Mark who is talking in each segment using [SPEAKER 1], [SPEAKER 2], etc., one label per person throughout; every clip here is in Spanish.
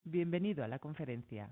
[SPEAKER 1] Bienvenido a la conferencia.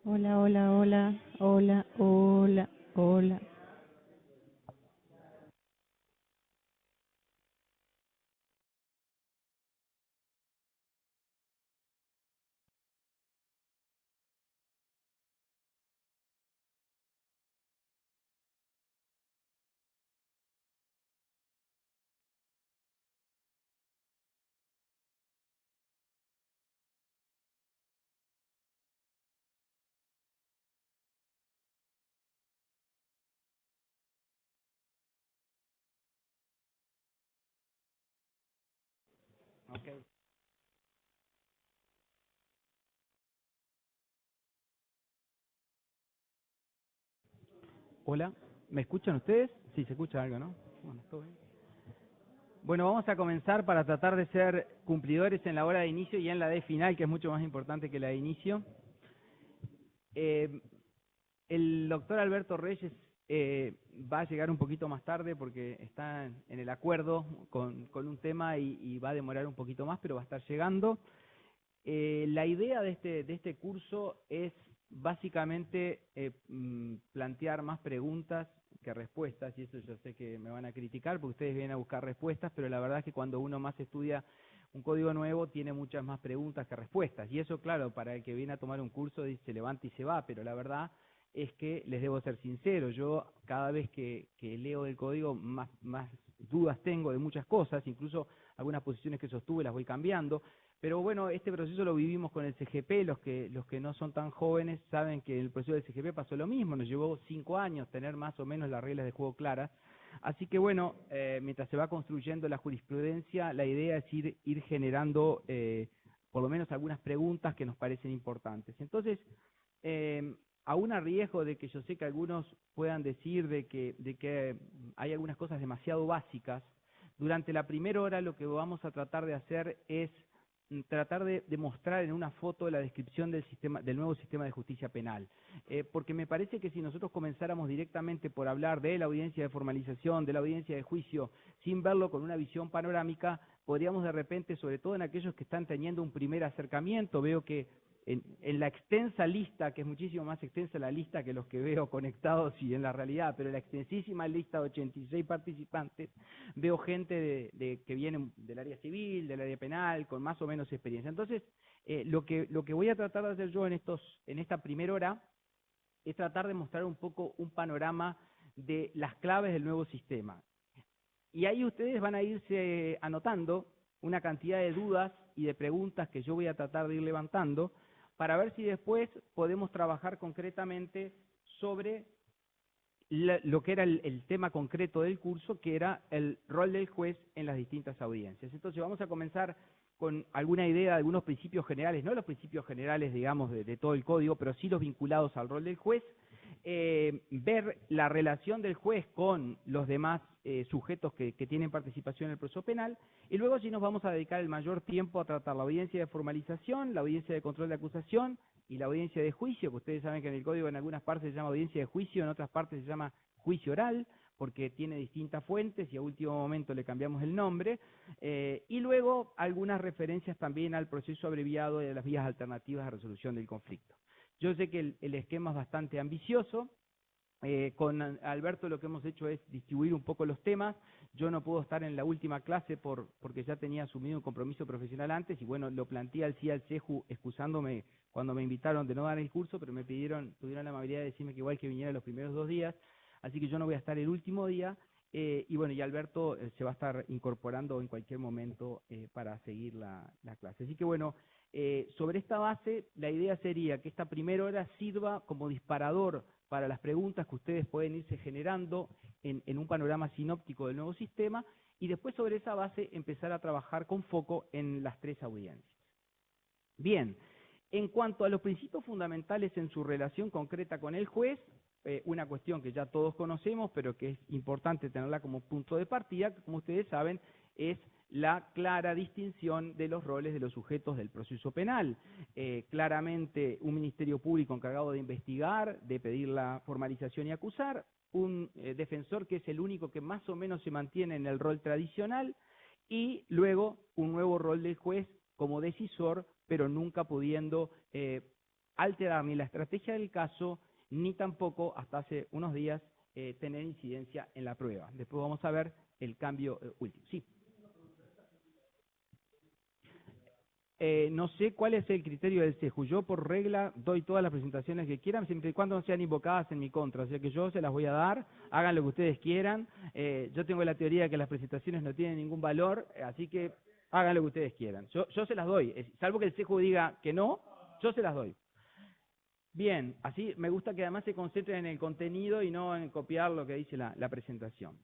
[SPEAKER 2] Hola, hola, hola, hola, hola, hola.
[SPEAKER 1] Ok.
[SPEAKER 3] Hola, ¿me escuchan ustedes? Sí, se escucha algo, ¿no? Bueno, todo bien. Bueno, vamos a comenzar para tratar de ser cumplidores en la hora de inicio y en la de final, que es mucho más importante que la de inicio. El doctor Alberto Reyes va a llegar un poquito más tarde porque está en el acuerdo con un tema y va a demorar un poquito más, pero va a estar llegando. La idea de este curso es básicamente plantear más preguntas que respuestas, y eso yo sé que me van a criticar porque ustedes vienen a buscar respuestas, pero la verdad es que cuando uno más estudia un código nuevo tiene muchas más preguntas que respuestas, y eso claro, para el que viene a tomar un curso se levanta y se va, pero la verdad es que les debo ser sincero, yo cada vez que leo el código más dudas tengo de muchas cosas, incluso algunas posiciones que sostuve las voy cambiando. Pero bueno, este proceso lo vivimos con el CGP, los que no son tan jóvenes saben que el proceso del CGP pasó lo mismo, nos llevó 5 años tener más o menos las reglas de juego claras, así que bueno, mientras se va construyendo la jurisprudencia, la idea es ir generando por lo menos algunas preguntas que nos parecen importantes. Entonces, aún a riesgo de que yo sé que algunos puedan decir de que hay algunas cosas demasiado básicas, durante la primera hora lo que vamos a tratar de hacer es tratar de mostrar en una foto la descripción del nuevo sistema de justicia penal. Porque me parece que si nosotros comenzáramos directamente por hablar de la audiencia de formalización, de la audiencia de juicio, sin verlo con una visión panorámica, podríamos de repente, sobre todo en aquellos que están teniendo un primer acercamiento, veo que en la extensa lista, que es muchísimo más extensa la lista que los que veo conectados y en la realidad, pero en la extensísima lista de 86 participantes, veo gente que viene del área civil, del área penal, con más o menos experiencia. Entonces, lo que voy a tratar de hacer yo en esta primera hora es tratar de mostrar un poco un panorama de las claves del nuevo sistema. Y ahí ustedes van a irse anotando una cantidad de dudas y de preguntas que yo voy a tratar de ir levantando para ver si después podemos trabajar concretamente sobre lo que era el tema concreto del curso, que era el rol del juez en las distintas audiencias. Entonces vamos a comenzar con alguna idea de algunos principios generales, no los principios generales, digamos, de todo el código, pero sí los vinculados al rol del juez, ver la relación del juez con los demás sujetos que tienen participación en el proceso penal, y luego sí nos vamos a dedicar el mayor tiempo a tratar la audiencia de formalización, la audiencia de control de acusación y la audiencia de juicio, que ustedes saben que en el código en algunas partes se llama audiencia de juicio, en otras partes se llama juicio oral, porque tiene distintas fuentes y a último momento le cambiamos el nombre, y luego algunas referencias también al proceso abreviado de las vías alternativas de resolución del conflicto. Yo sé que el esquema es bastante ambicioso. Con Alberto lo que hemos hecho es distribuir un poco los temas. Yo no puedo estar en la última clase porque ya tenía asumido un compromiso profesional antes y bueno, lo planteé al CIA al CEJU excusándome cuando me invitaron de no dar el curso, pero tuvieron la amabilidad de decirme que igual que viniera los primeros 2 días, así que yo no voy a estar el último día. Y bueno, y Alberto se va a estar incorporando en cualquier momento para seguir la clase. Así que bueno, sobre esta base, la idea sería que esta primera hora sirva como disparador para las preguntas que ustedes pueden irse generando en un panorama sinóptico del nuevo sistema, y después sobre esa base empezar a trabajar con foco en las 3 audiencias. Bien, en cuanto a los principios fundamentales en su relación concreta con el juez, una cuestión que ya todos conocemos, pero que es importante tenerla como punto de partida, como ustedes saben, es la clara distinción de los roles de los sujetos del proceso penal. Claramente un ministerio público encargado de investigar, de pedir la formalización y acusar, un defensor que es el único que más o menos se mantiene en el rol tradicional, y luego un nuevo rol del juez como decisor, pero nunca pudiendo alterar ni la estrategia del caso, ni tampoco, hasta hace unos días, tener incidencia en la prueba. Después vamos a ver el cambio último. Sí. No sé cuál es el criterio del CEJU. Yo por regla doy todas las presentaciones que quieran, siempre y cuando no sean invocadas en mi contra. O sea que yo se las voy a dar, hagan lo que ustedes quieran. Yo tengo la teoría de que las presentaciones no tienen ningún valor, así que hagan lo que ustedes quieran. Yo se las doy, salvo que el CEJU diga que no, yo se las doy. Bien, así me gusta que además se concentren en el contenido y no en copiar lo que dice la presentación.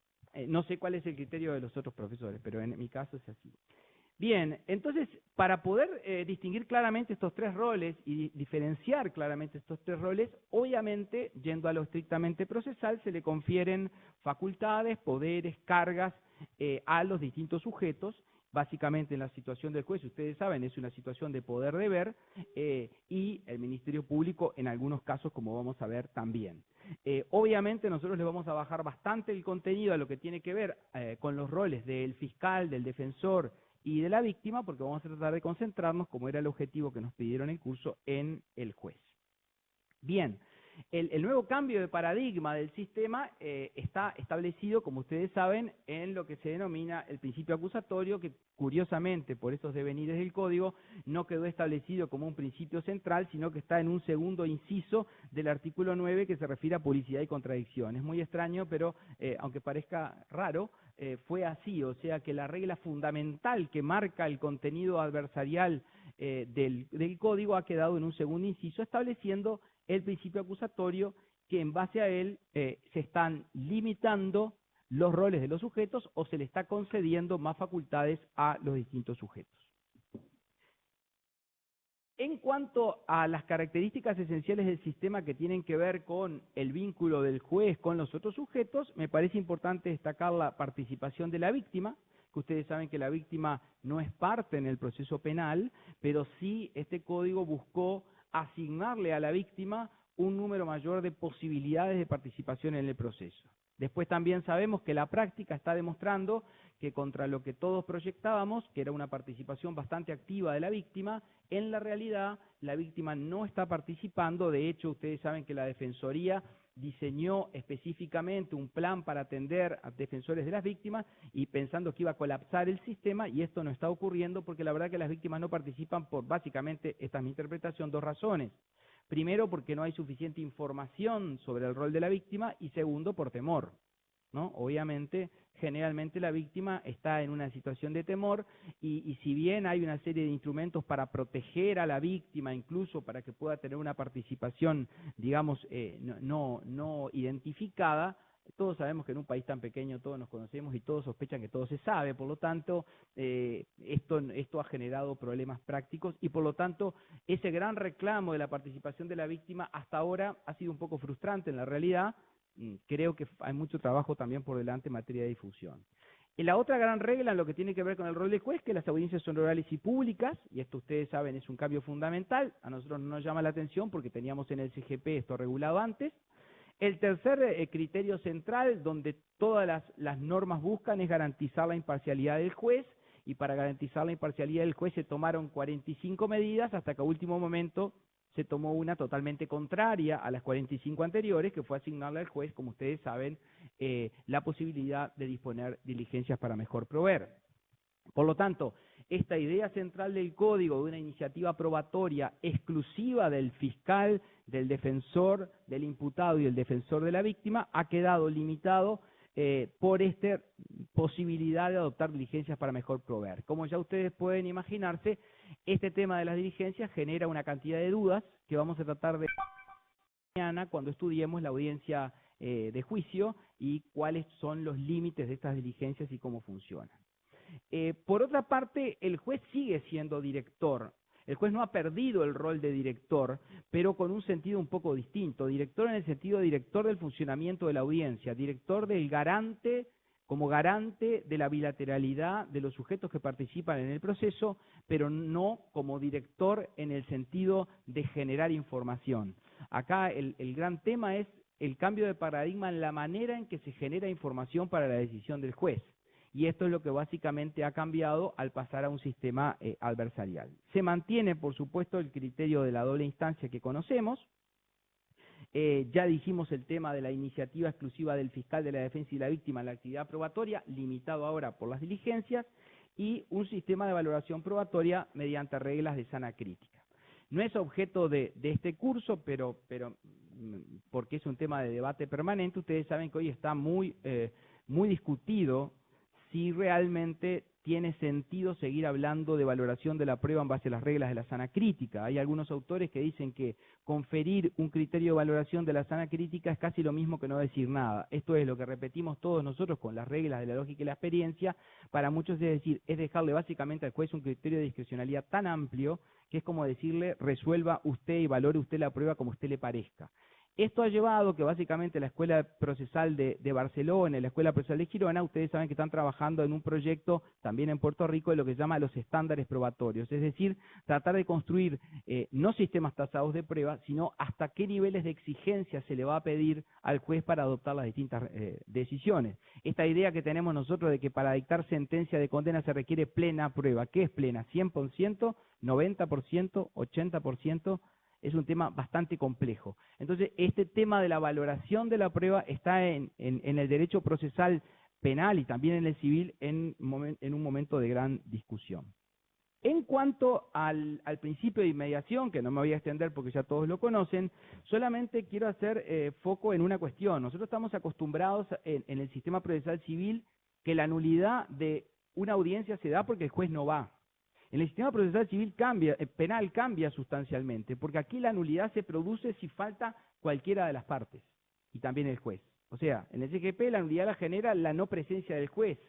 [SPEAKER 3] No sé cuál es el criterio de los otros profesores, pero en mi caso es así. Bien, entonces, para poder distinguir claramente estos tres roles y diferenciar claramente estos tres roles, obviamente, yendo a lo estrictamente procesal, se le confieren facultades, poderes, cargas a los distintos sujetos. Básicamente en la situación del juez, ustedes saben, es una situación de poder-deber, y el Ministerio Público en algunos casos, como vamos a ver también. Obviamente nosotros le vamos a bajar bastante el contenido a lo que tiene que ver con los roles del fiscal, del defensor y de la víctima, porque vamos a tratar de concentrarnos, como era el objetivo que nos pidieron en el curso, en el juez. Bien, el nuevo cambio de paradigma del sistema está establecido, como ustedes saben, en lo que se denomina el principio acusatorio, que curiosamente, por estos devenires del Código, no quedó establecido como un principio central, sino que está en un segundo inciso del artículo 9 que se refiere a publicidad y contradicción. Es muy extraño, pero aunque parezca raro, fue así, o sea que la regla fundamental que marca el contenido adversarial del Código ha quedado en un segundo inciso, estableciendo el principio acusatorio, que en base a él se están limitando los roles de los sujetos o se le está concediendo más facultades a los distintos sujetos. En cuanto a las características esenciales del sistema que tienen que ver con el vínculo del juez con los otros sujetos, me parece importante destacar la participación de la víctima, que ustedes saben que la víctima no es parte en el proceso penal, pero sí este código buscó asignarle a la víctima un número mayor de posibilidades de participación en el proceso. Después también sabemos que la práctica está demostrando que contra lo que todos proyectábamos, que era una participación bastante activa de la víctima, en la realidad la víctima no está participando. De hecho, ustedes saben que la Defensoría diseñó específicamente un plan para atender a defensores de las víctimas y pensando que iba a colapsar el sistema, y esto no está ocurriendo porque la verdad que las víctimas no participan por básicamente, esta es mi interpretación, dos razones. Primero, porque no hay suficiente información sobre el rol de la víctima, y segundo, por temor, ¿no? Obviamente, generalmente la víctima está en una situación de temor y si bien hay una serie de instrumentos para proteger a la víctima, incluso para que pueda tener una participación, digamos, no identificada, todos sabemos que en un país tan pequeño todos nos conocemos y todos sospechan que todo se sabe. Por lo tanto, esto ha generado problemas prácticos y por lo tanto ese gran reclamo de la participación de la víctima hasta ahora ha sido un poco frustrante en la realidad. Creo que hay mucho trabajo también por delante en materia de difusión. Y la otra gran regla en lo que tiene que ver con el rol del juez, que las audiencias son orales y públicas, y esto ustedes saben es un cambio fundamental. A nosotros no nos llama la atención porque teníamos en el CGP esto regulado antes. El tercer criterio central, donde todas las normas buscan, es garantizar la imparcialidad del juez, y para garantizar la imparcialidad del juez se tomaron 45 medidas hasta que a último momento se tomó una totalmente contraria a las 45 anteriores, que fue asignarle al juez, como ustedes saben, la posibilidad de disponer diligencias para mejor proveer. Por lo tanto, esta idea central del código de una iniciativa probatoria exclusiva del fiscal, del defensor, del imputado y del defensor de la víctima ha quedado limitado por esta posibilidad de adoptar diligencias para mejor proveer. Como ya ustedes pueden imaginarse, este tema de las diligencias genera una cantidad de dudas que vamos a tratar de mañana cuando estudiemos la audiencia de juicio y cuáles son los límites de estas diligencias y cómo funcionan. Por otra parte, el juez sigue siendo director. El juez no ha perdido el rol de director, pero con un sentido un poco distinto. Director en el sentido de director del funcionamiento de la audiencia, director del garante, como garante de la bilateralidad de los sujetos que participan en el proceso, pero no como director en el sentido de generar información. Acá el gran tema es el cambio de paradigma en la manera en que se genera información para la decisión del juez. Y esto es lo que básicamente ha cambiado al pasar a un sistema adversarial. Se mantiene, por supuesto, el criterio de la doble instancia que conocemos. Ya dijimos el tema de la iniciativa exclusiva del fiscal, de la defensa y la víctima en la actividad probatoria, limitado ahora por las diligencias, y un sistema de valoración probatoria mediante reglas de sana crítica. No es objeto de este curso, pero porque es un tema de debate permanente. Ustedes saben que hoy está muy discutido si realmente tiene sentido seguir hablando de valoración de la prueba en base a las reglas de la sana crítica. Hay algunos autores que dicen que conferir un criterio de valoración de la sana crítica es casi lo mismo que no decir nada. Esto es lo que repetimos todos nosotros con las reglas de la lógica y la experiencia. Para muchos es decir, es dejarle básicamente al juez un criterio de discrecionalidad tan amplio que es como decirle, resuelva usted y valore usted la prueba como usted le parezca. Esto ha llevado que básicamente la Escuela Procesal de Barcelona y la Escuela Procesal de Girona, ustedes saben que están trabajando en un proyecto también en Puerto Rico de lo que se llama los estándares probatorios, es decir, tratar de construir no sistemas tasados de prueba, sino hasta qué niveles de exigencia se le va a pedir al juez para adoptar las distintas decisiones. Esta idea que tenemos nosotros de que para dictar sentencia de condena se requiere plena prueba, ¿qué es plena? ¿100%? ¿90%? ¿80%? Es un tema bastante complejo. Entonces, este tema de la valoración de la prueba está en el derecho procesal penal y también en el civil en un momento de gran discusión. En cuanto al principio de inmediación, que no me voy a extender porque ya todos lo conocen, solamente quiero hacer foco en una cuestión. Nosotros estamos acostumbrados en el sistema procesal civil que la nulidad de una audiencia se da porque el juez no va. En el sistema procesal civil penal cambia sustancialmente, porque aquí la nulidad se produce si falta cualquiera de las partes, y también el juez. O sea, en el CGP la nulidad la genera la no presencia del juez.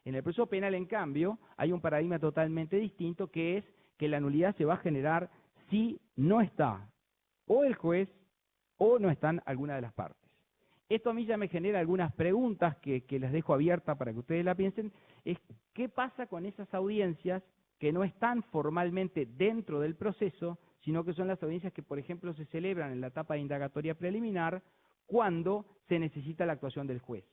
[SPEAKER 3] En el proceso penal, en cambio, hay un paradigma totalmente distinto, que es que la nulidad se va a generar si no está o el juez o no están alguna de las partes. Esto a mí ya me genera algunas preguntas que les dejo abiertas para que ustedes la piensen, es ¿qué pasa con esas audiencias que no están formalmente dentro del proceso, sino que son las audiencias que, por ejemplo, se celebran en la etapa de indagatoria preliminar cuando se necesita la actuación del juez?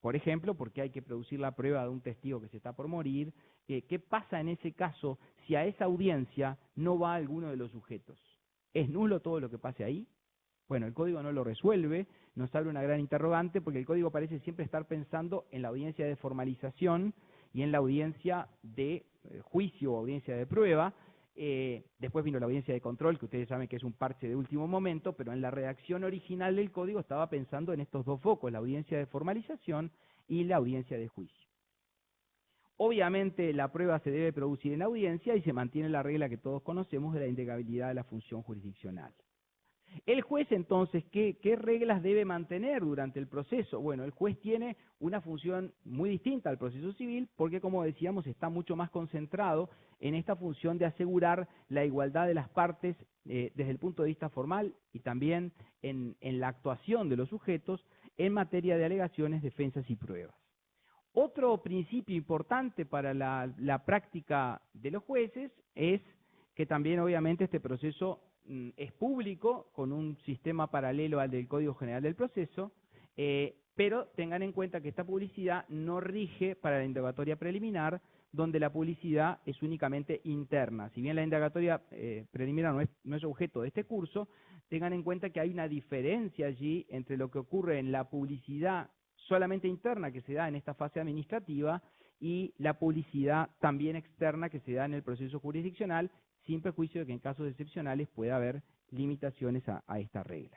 [SPEAKER 3] Por ejemplo, porque hay que producir la prueba de un testigo que se está por morir. ¿Qué pasa en ese caso si a esa audiencia no va alguno de los sujetos? ¿Es nulo todo lo que pase ahí? Bueno, el código no lo resuelve, nos abre una gran interrogante, porque el código parece siempre estar pensando en la audiencia de formalización y en la audiencia de juicio o audiencia de prueba. Después vino la audiencia de control, que ustedes saben que es un parche de último momento, pero en la redacción original del código estaba pensando en estos dos focos, la audiencia de formalización y la audiencia de juicio. Obviamente la prueba se debe producir en audiencia y se mantiene la regla que todos conocemos de la indegabilidad de la función jurisdiccional. El juez, entonces, ¿qué reglas debe mantener durante el proceso? Bueno, el juez tiene una función muy distinta al proceso civil porque, como decíamos, está mucho más concentrado en esta función de asegurar la igualdad de las partes desde el punto de vista formal y también en la actuación de los sujetos en materia de alegaciones, defensas y pruebas. Otro principio importante para la práctica de los jueces es que también, obviamente, este proceso es público, con un sistema paralelo al del Código General del Proceso, pero tengan en cuenta que esta publicidad no rige para la indagatoria preliminar, donde la publicidad es únicamente interna. Si bien la indagatoria preliminar no es objeto de este curso, tengan en cuenta que hay una diferencia allí entre lo que ocurre en la publicidad solamente interna que se da en esta fase administrativa y la publicidad también externa que se da en el proceso jurisdiccional, sin perjuicio de que en casos excepcionales pueda haber limitaciones a esta regla.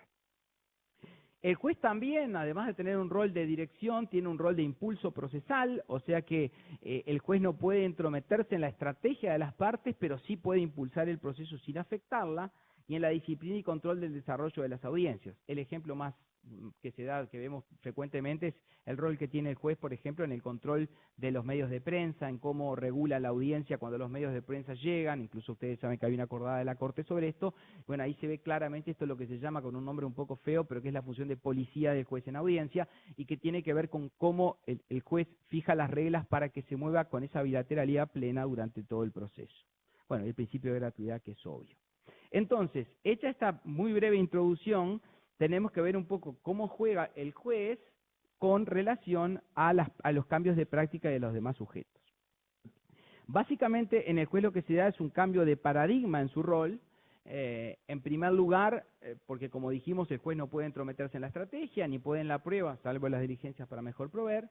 [SPEAKER 3] El juez también, además de tener un rol de dirección, tiene un rol de impulso procesal, o sea que el juez no puede entrometerse en la estrategia de las partes, pero sí puede impulsar el proceso sin afectarla, y en la disciplina y control del desarrollo de las audiencias. El ejemplo más que se da, que vemos frecuentemente, es el rol que tiene el juez, por ejemplo, en el control de los medios de prensa, en cómo regula la audiencia cuando los medios de prensa llegan. Incluso ustedes saben que hay una acordada de la Corte sobre esto. Bueno, ahí se ve claramente esto, es lo que se llama, con un nombre un poco feo, pero que es la función de policía del juez en audiencia, y que tiene que ver con cómo el juez fija las reglas para que se mueva con esa bilateralidad plena durante todo el proceso. Bueno, el principio de gratuidad, que es obvio. Entonces, hecha esta muy breve introducción, tenemos que ver un poco cómo juega el juez con relación a los cambios de práctica de los demás sujetos. Básicamente, en el juez lo que se da es un cambio de paradigma en su rol. En primer lugar, porque como dijimos, el juez no puede entrometerse en la estrategia, ni puede en la prueba, salvo las diligencias para mejor proveer.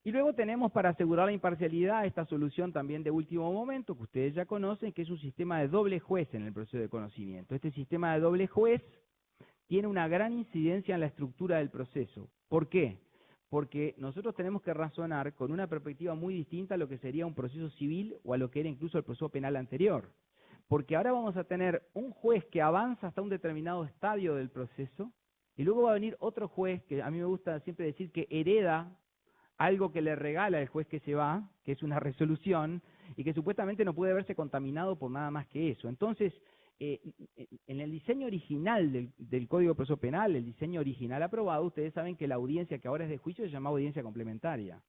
[SPEAKER 3] Y luego tenemos, para asegurar la imparcialidad, esta solución también de último momento, que ustedes ya conocen, que es un sistema de doble juez en el proceso de conocimiento. Este sistema de doble juez tiene una gran incidencia en la estructura del proceso. ¿Por qué? porque nosotros tenemos que razonar con una perspectiva muy distinta a lo que sería un proceso civil o a lo que era incluso el proceso penal anterior. Porque ahora vamos a tener un juez que avanza hasta un determinado estadio del proceso, y luego va a venir otro juez, que a mí me gusta siempre decir que hereda algo que le regala el juez que se va, que es una resolución, y que supuestamente no puede verse contaminado por nada más que eso. Entonces, en el diseño original del Código de Proceso Penal, el diseño original aprobado, ustedes saben que la audiencia que ahora es de juicio se llamaba audiencia complementaria,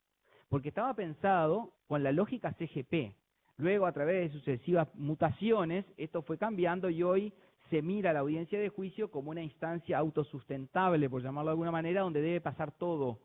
[SPEAKER 3] porque estaba pensado con la lógica CGP. Luego, a través de sucesivas mutaciones, esto fue cambiando y hoy se mira la audiencia de juicio como una instancia autosustentable, por llamarlo de alguna manera, donde debe pasar todo,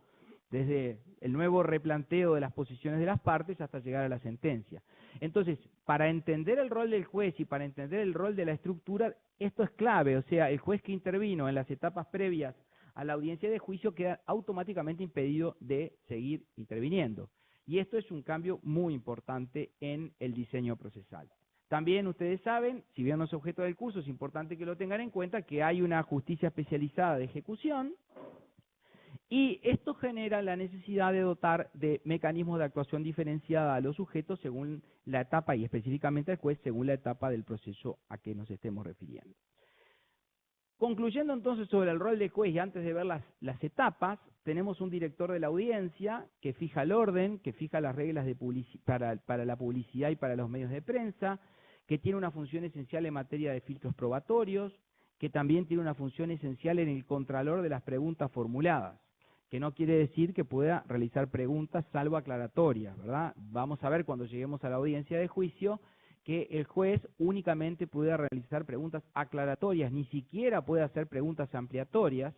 [SPEAKER 3] desde el nuevo replanteo de las posiciones de las partes hasta llegar a la sentencia. Entonces, para entender el rol del juez y para entender el rol de la estructura, esto es clave, o sea, el juez que intervino en las etapas previas a la audiencia de juicio queda automáticamente impedido de seguir interviniendo. Y esto es un cambio muy importante en el diseño procesal. También ustedes saben, si bien no es objeto del curso, es importante que lo tengan en cuenta, que hay una justicia especializada de ejecución, y esto genera la necesidad de dotar de mecanismos de actuación diferenciada a los sujetos según la etapa, y específicamente al juez, según la etapa del proceso a que nos estemos refiriendo. Concluyendo entonces sobre el rol del juez, y antes de ver las etapas, tenemos un director de la audiencia que fija el orden, que fija las reglas de para la publicidad y para los medios de prensa, que tiene una función esencial en materia de filtros probatorios, que también tiene una función esencial en el contralor de las preguntas formuladas, que no quiere decir que pueda realizar preguntas salvo aclaratorias, ¿verdad? Vamos a ver cuando lleguemos a la audiencia de juicio que el juez únicamente puede realizar preguntas aclaratorias, ni siquiera puede hacer preguntas ampliatorias,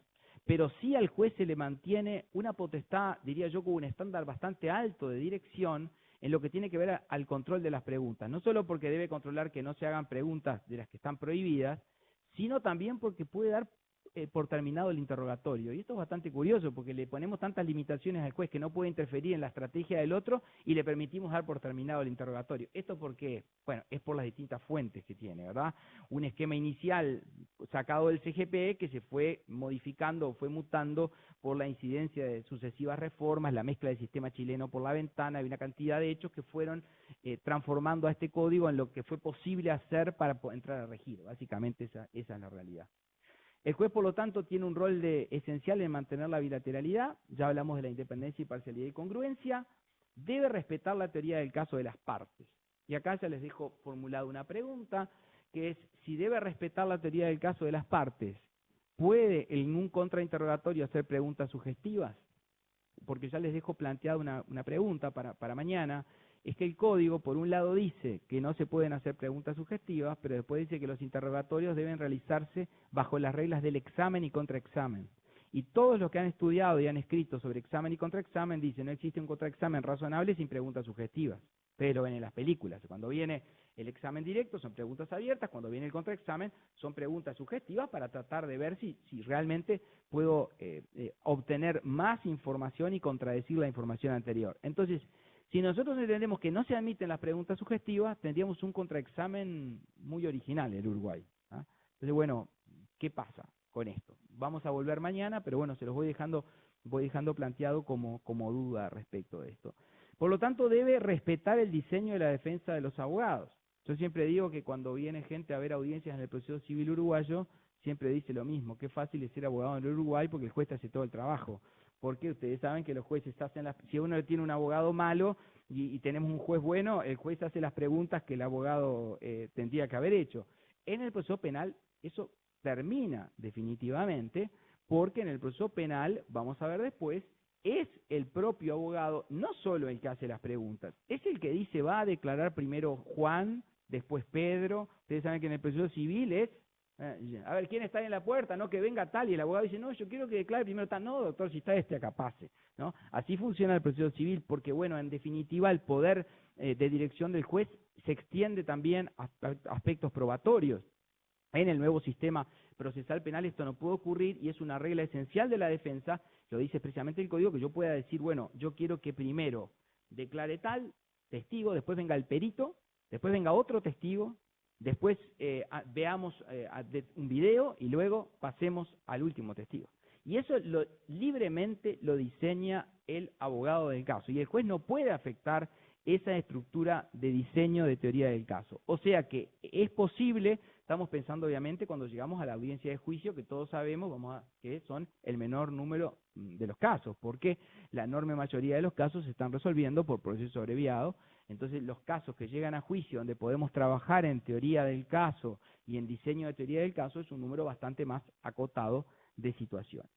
[SPEAKER 3] pero sí al juez se le mantiene una potestad, diría yo, con un estándar bastante alto de dirección en lo que tiene que ver al control de las preguntas, no solo porque debe controlar que no se hagan preguntas de las que están prohibidas, sino también porque puede dar por terminado el interrogatorio. Y esto es bastante curioso, porque le ponemos tantas limitaciones al juez que no puede interferir en la estrategia del otro y le permitimos dar por terminado el interrogatorio. ¿Esto por qué? Bueno, es por las distintas fuentes que tiene, ¿verdad? Un esquema inicial sacado del CGP que se fue modificando o fue mutando por la incidencia de sucesivas reformas, la mezcla del sistema chileno por la ventana, y una cantidad de hechos que fueron transformando a este código en lo que fue posible hacer para entrar a regir. Básicamente esa es la realidad. El juez, por lo tanto, tiene un rol esencial en mantener la bilateralidad, ya hablamos de la independencia, imparcialidad y congruencia, debe respetar la teoría del caso de las partes. Y acá ya les dejo formulada una pregunta, que es si debe respetar la teoría del caso de las partes, ¿puede en un contrainterrogatorio hacer preguntas sugestivas? Porque ya les dejo planteada una pregunta para mañana. Es que el código, por un lado, dice que no se pueden hacer preguntas sugestivas, pero después dice que los interrogatorios deben realizarse bajo las reglas del examen y contraexamen. Y todos los que han estudiado y han escrito sobre examen y contraexamen dicen no existe un contraexamen razonable sin preguntas sugestivas. Pero en las películas, cuando viene el examen directo son preguntas abiertas, cuando viene el contraexamen son preguntas sugestivas para tratar de ver si realmente puedo obtener más información y contradecir la información anterior. Entonces, si nosotros entendemos que no se admiten las preguntas sugestivas, tendríamos un contraexamen muy original en Uruguay. ¿Ah? Entonces, bueno, ¿qué pasa con esto? Vamos a volver mañana, pero bueno, se los voy dejando planteado como duda respecto de esto. Por lo tanto, debe respetar el diseño de la defensa de los abogados. Yo siempre digo que cuando viene gente a ver audiencias en el proceso civil uruguayo, siempre dice lo mismo, qué fácil es ser abogado en el Uruguay porque el juez hace todo el trabajo. Porque ustedes saben que los jueces hacen si uno tiene un abogado malo y tenemos un juez bueno, el juez hace las preguntas que el abogado tendría que haber hecho. En el proceso penal eso termina definitivamente, porque en el proceso penal, vamos a ver después, es el propio abogado, no solo el que hace las preguntas, es el que dice va a declarar primero Juan, después Pedro. Ustedes saben que en el proceso civil es a ver, ¿quién está en la puerta? No, que venga tal, y el abogado dice, no, yo quiero que declare primero tal. No, doctor, si está acá pase, ¿no? Así funciona el proceso civil, porque, bueno, en definitiva, el poder de dirección del juez se extiende también a aspectos probatorios. En el nuevo sistema procesal penal esto no puede ocurrir, y es una regla esencial de la defensa, lo dice precisamente el código, que yo pueda decir, bueno, yo quiero que primero declare tal testigo, después venga el perito, después venga otro testigo, después veamos un video y luego pasemos al último testigo. Y eso libremente lo diseña el abogado del caso. Y el juez no puede afectar esa estructura de diseño de teoría del caso. O sea que es posible, estamos pensando obviamente cuando llegamos a la audiencia de juicio, que todos sabemos que son el menor número de los casos, porque la enorme mayoría de los casos se están resolviendo por proceso abreviado. Entonces los casos que llegan a juicio, donde podemos trabajar en teoría del caso y en diseño de teoría del caso, es un número bastante más acotado de situaciones.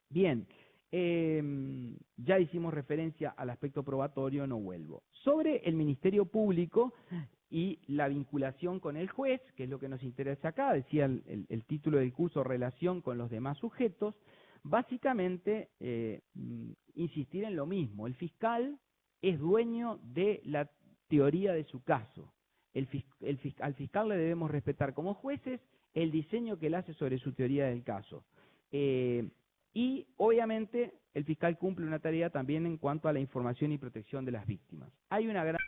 [SPEAKER 3] Bien, ya hicimos referencia al aspecto probatorio, no vuelvo. Sobre el Ministerio Público y la vinculación con el juez, que es lo que nos interesa acá, decía el título del curso, relación con los demás sujetos, básicamente insistir en lo mismo. El fiscal es dueño de la teoría de su caso. Al fiscal le debemos respetar como jueces el diseño que él hace sobre su teoría del caso. Y obviamente el fiscal cumple una tarea también en cuanto a la información y protección de las víctimas. Hay una gran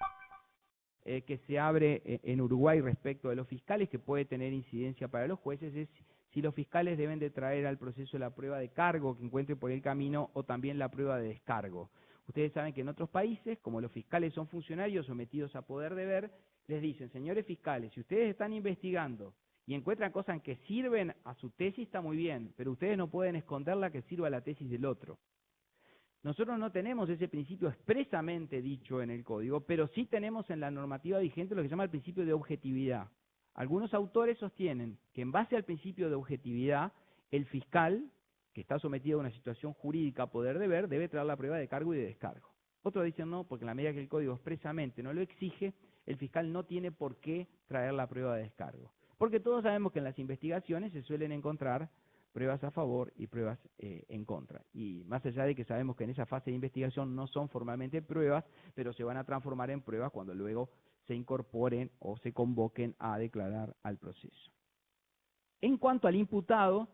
[SPEAKER 3] que se abre en Uruguay respecto de los fiscales que puede tener incidencia para los jueces, es si los fiscales deben de traer al proceso la prueba de cargo que encuentre por el camino o también la prueba de descargo. Ustedes saben que en otros países, como los fiscales son funcionarios sometidos a poder deber, les dicen, señores fiscales, si ustedes están investigando y encuentran cosas que sirven a su tesis, está muy bien, pero ustedes no pueden esconder la que sirva a la tesis del otro. Nosotros no tenemos ese principio expresamente dicho en el código, pero sí tenemos en la normativa vigente lo que se llama el principio de objetividad. Algunos autores sostienen que en base al principio de objetividad, el fiscal, que está sometido a una situación jurídica a poder deber, debe traer la prueba de cargo y de descargo. Otros dicen no, porque en la medida que el código expresamente no lo exige, el fiscal no tiene por qué traer la prueba de descargo. Porque todos sabemos que en las investigaciones se suelen encontrar pruebas a favor y pruebas en contra. Y más allá de que sabemos que en esa fase de investigación no son formalmente pruebas, pero se van a transformar en pruebas cuando luego se incorporen o se convoquen a declarar al proceso. En cuanto al imputado,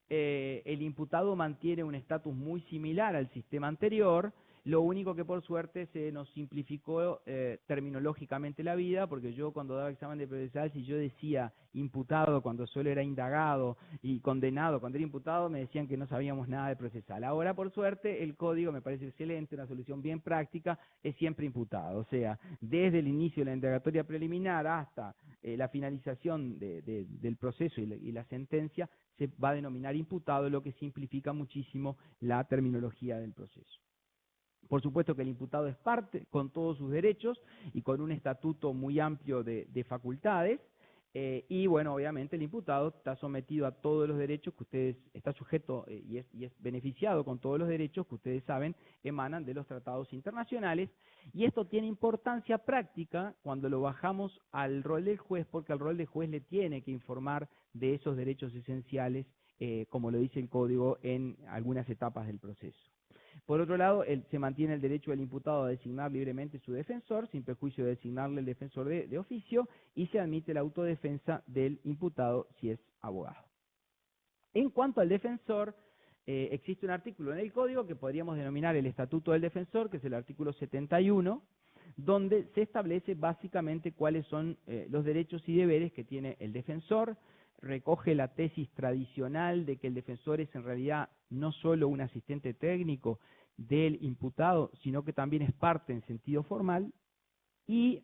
[SPEAKER 3] el imputado mantiene un estatus muy similar al sistema anterior. Lo único que por suerte se nos simplificó terminológicamente la vida, porque yo cuando daba examen de procesal, si yo decía imputado cuando solo era indagado y condenado cuando era imputado, me decían que no sabíamos nada de procesal. Ahora por suerte el código me parece excelente, una solución bien práctica, es siempre imputado. O sea, desde el inicio de la indagatoria preliminar hasta la finalización del proceso y la sentencia, se va a denominar imputado, lo que simplifica muchísimo la terminología del proceso. Por supuesto que el imputado es parte, con todos sus derechos y con un estatuto muy amplio de facultades, y bueno, obviamente el imputado está sometido a todos los derechos que ustedes, está sujeto y es beneficiado con todos los derechos que ustedes saben emanan de los tratados internacionales, y esto tiene importancia práctica cuando lo bajamos al rol del juez, porque al rol del juez le tiene que informar de esos derechos esenciales, como lo dice el código en algunas etapas del proceso. Por otro lado, se mantiene el derecho del imputado a designar libremente su defensor, sin perjuicio de designarle el defensor de oficio, y se admite la autodefensa del imputado si es abogado. En cuanto al defensor, existe un artículo en el código que podríamos denominar el Estatuto del Defensor, que es el artículo 71, donde se establece básicamente cuáles son los derechos y deberes que tiene el defensor. Recoge la tesis tradicional de que el defensor es en realidad no solo un asistente técnico del imputado, sino que también es parte en sentido formal, y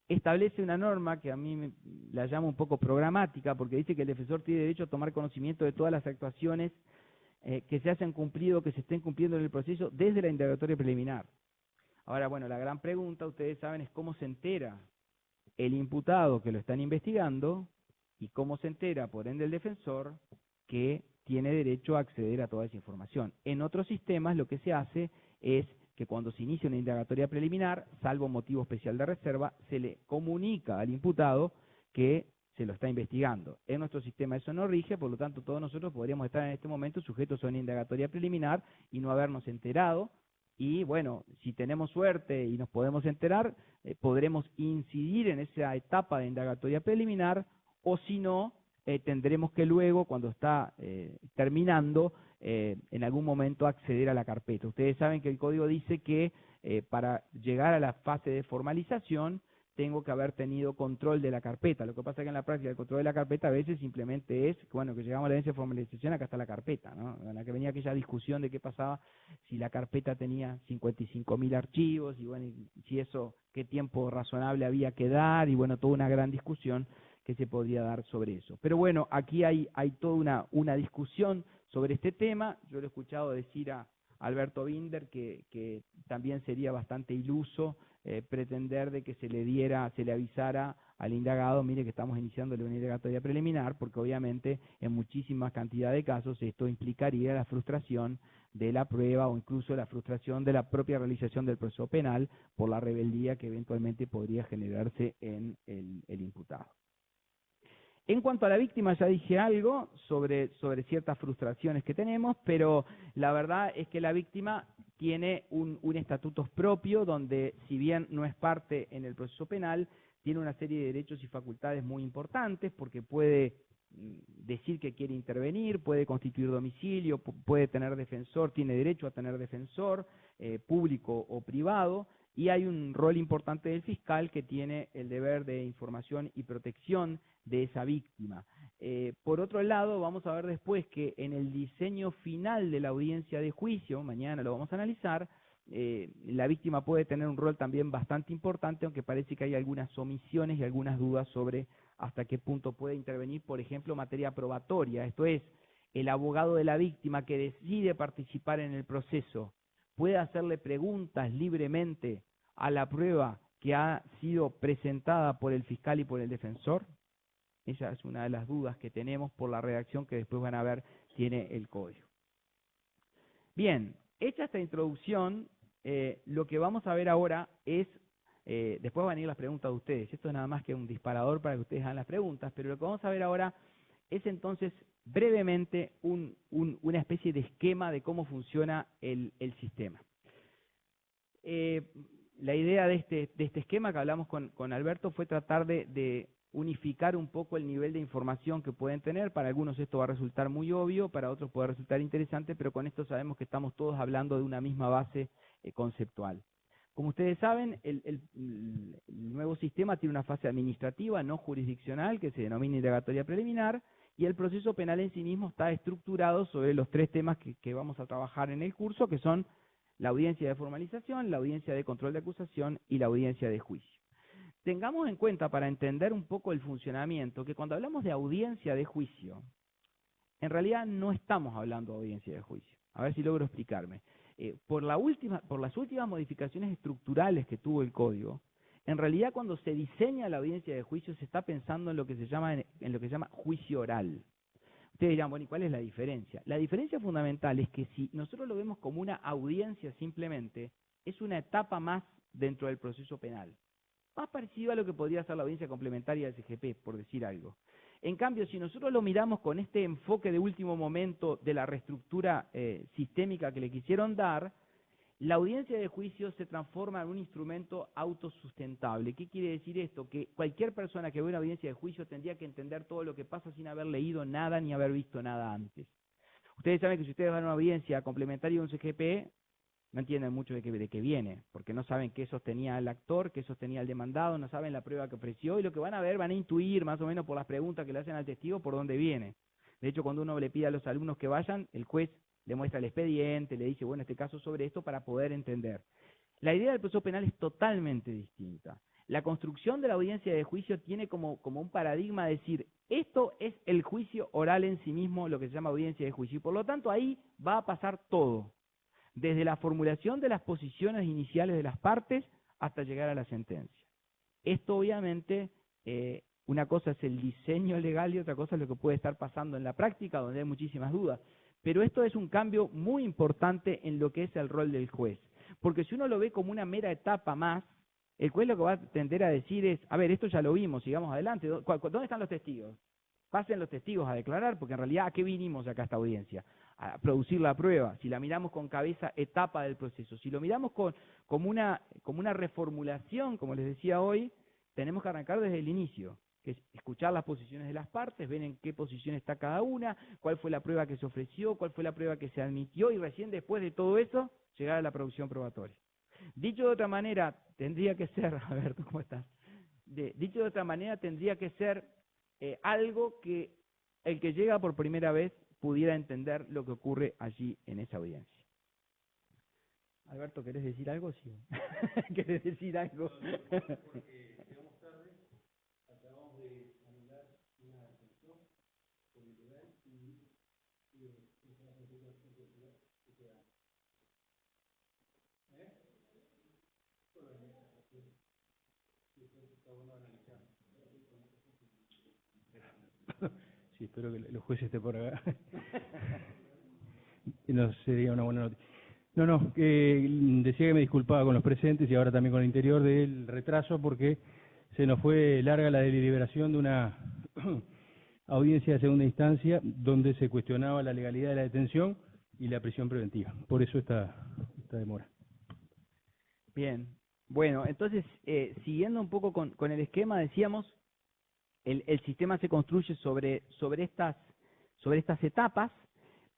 [SPEAKER 3] establece una norma que a mí la llamo un poco programática, porque dice que el defensor tiene derecho a tomar conocimiento de todas las actuaciones que se hayan cumplido, que se estén cumpliendo en el proceso desde la indagatoria preliminar. Ahora, bueno, la gran pregunta, ustedes saben, es cómo se entera el imputado que lo están investigando y cómo se entera, por ende, el defensor que tiene derecho a acceder a toda esa información. En otros sistemas lo que se hace es que cuando se inicia una indagatoria preliminar, salvo motivo especial de reserva, se le comunica al imputado que se lo está investigando. En nuestro sistema eso no rige, por lo tanto todos nosotros podríamos estar en este momento sujetos a una indagatoria preliminar y no habernos enterado, y bueno, si tenemos suerte y nos podemos enterar, podremos incidir en esa etapa de indagatoria preliminar, o si no, tendremos que luego, cuando está terminando, en algún momento acceder a la carpeta. Ustedes saben que el código dice que para llegar a la fase de formalización tengo que haber tenido control de la carpeta. Lo que pasa es que en la práctica el control de la carpeta a veces simplemente es, bueno, que llegamos a la evidencia de formalización, acá está la carpeta, ¿no? En la que venía aquella discusión de qué pasaba si la carpeta tenía 55.000 archivos, y bueno, y si eso, qué tiempo razonable había que dar, y bueno, toda una gran discusión que se podría dar sobre eso. Pero bueno, aquí hay toda una discusión sobre este tema. Yo lo he escuchado decir a Alberto Binder que también sería bastante iluso pretender de que se le avisara al indagado, mire que estamos iniciando una indagatoria preliminar, porque obviamente en muchísimas cantidades de casos esto implicaría la frustración de la prueba o incluso la frustración de la propia realización del proceso penal por la rebeldía que eventualmente podría generarse en el imputado. En cuanto a la víctima, ya dije algo sobre ciertas frustraciones que tenemos, pero la verdad es que la víctima tiene un estatuto propio donde, si bien no es parte en el proceso penal, tiene una serie de derechos y facultades muy importantes, porque puede decir que quiere intervenir, puede constituir domicilio, puede tener defensor, tiene derecho a tener defensor, público o privado, y hay un rol importante del fiscal que tiene el deber de información y protección de esa víctima. Por otro lado, vamos a ver después que en el diseño final de la audiencia de juicio, mañana lo vamos a analizar, la víctima puede tener un rol también bastante importante, aunque parece que hay algunas omisiones y algunas dudas sobre hasta qué punto puede intervenir, por ejemplo, materia probatoria, esto es, el abogado de la víctima que decide participar en el proceso, puede hacerle preguntas libremente a la prueba que ha sido presentada por el fiscal y por el defensor. Esa es una de las dudas que tenemos por la redacción que después van a ver tiene el código. Bien, hecha esta introducción, lo que vamos a ver ahora es, después van a ir las preguntas de ustedes, esto es nada más que un disparador para que ustedes hagan las preguntas, pero lo que vamos a ver ahora es entonces brevemente una especie de esquema de cómo funciona el sistema. La idea de este esquema que hablamos con Alberto fue tratar de unificar un poco el nivel de información que pueden tener. Para algunos esto va a resultar muy obvio, para otros puede resultar interesante, pero con esto sabemos que estamos todos hablando de una misma base conceptual. Como ustedes saben, el nuevo sistema tiene una fase administrativa, no jurisdiccional, que se denomina indagatoria preliminar, y el proceso penal en sí mismo está estructurado sobre los tres temas que vamos a trabajar en el curso, que son la audiencia de formalización, la audiencia de control de acusación y la audiencia de juicio. Tengamos en cuenta, para entender un poco el funcionamiento, que cuando hablamos de audiencia de juicio, en realidad no estamos hablando de audiencia de juicio. A ver si logro explicarme. Por las últimas modificaciones estructurales que tuvo el código, en realidad cuando se diseña la audiencia de juicio se está pensando en lo que se llama juicio oral. Ustedes dirán, bueno, ¿y cuál es la diferencia? La diferencia fundamental es que si nosotros lo vemos como una audiencia simplemente, es una etapa más dentro del proceso penal. Más parecido a lo que podría ser la audiencia complementaria del CGP, por decir algo. En cambio, si nosotros lo miramos con este enfoque de último momento de la reestructura sistémica que le quisieron dar, la audiencia de juicio se transforma en un instrumento autosustentable. ¿Qué quiere decir esto? Que cualquier persona que ve una audiencia de juicio tendría que entender todo lo que pasa sin haber leído nada ni haber visto nada antes. Ustedes saben que si ustedes van a una audiencia complementaria de un CGP, no entienden mucho de qué viene, porque no saben qué sostenía el actor, qué sostenía el demandado, no saben la prueba que ofreció, y lo que van a ver, van a intuir más o menos por las preguntas que le hacen al testigo por dónde viene. De hecho, cuando uno le pide a los alumnos que vayan, el juez le muestra el expediente, le dice, bueno, este caso sobre esto para poder entender. La idea del proceso penal es totalmente distinta. La construcción de la audiencia de juicio tiene como un paradigma de decir, esto es el juicio oral en sí mismo, lo que se llama audiencia de juicio, y por lo tanto ahí va a pasar todo, desde la formulación de las posiciones iniciales de las partes hasta llegar a la sentencia. Esto obviamente, una cosa es el diseño legal y otra cosa es lo que puede estar pasando en la práctica, donde hay muchísimas dudas. Pero esto es un cambio muy importante en lo que es el rol del juez. Porque si uno lo ve como una mera etapa más, el juez lo que va a tender a decir es, a ver, esto ya lo vimos, sigamos adelante. ¿Dónde están los testigos? Pasen los testigos a declarar, porque en realidad, ¿a qué vinimos acá a esta audiencia? A producir la prueba. Si la miramos con cabeza, etapa del proceso. Si lo miramos como una reformulación, como les decía hoy, tenemos que arrancar desde el inicio, que es escuchar las posiciones de las partes, ver en qué posición está cada una, cuál fue la prueba que se ofreció, cuál fue la prueba que se admitió, y recién después de todo eso, llegar a la producción probatoria. Dicho de otra manera, tendría que ser, Alberto, ¿cómo estás? dicho de otra manera, tendría que ser algo que el que llega por primera vez pudiera entender lo que ocurre allí en esa audiencia. Alberto, ¿querés decir algo? Sí. ¿Querés decir algo?
[SPEAKER 4] Sí, espero que los jueces estén por acá. No sería una buena noticia. No, decía que me disculpaba con los presentes y ahora también con el interior del retraso porque se nos fue larga la deliberación de una audiencia de segunda instancia donde se cuestionaba la legalidad de la detención y la prisión preventiva. Por eso esta demora.
[SPEAKER 3] Bien, bueno, entonces, siguiendo un poco con el esquema, decíamos, el sistema se construye sobre estas etapas,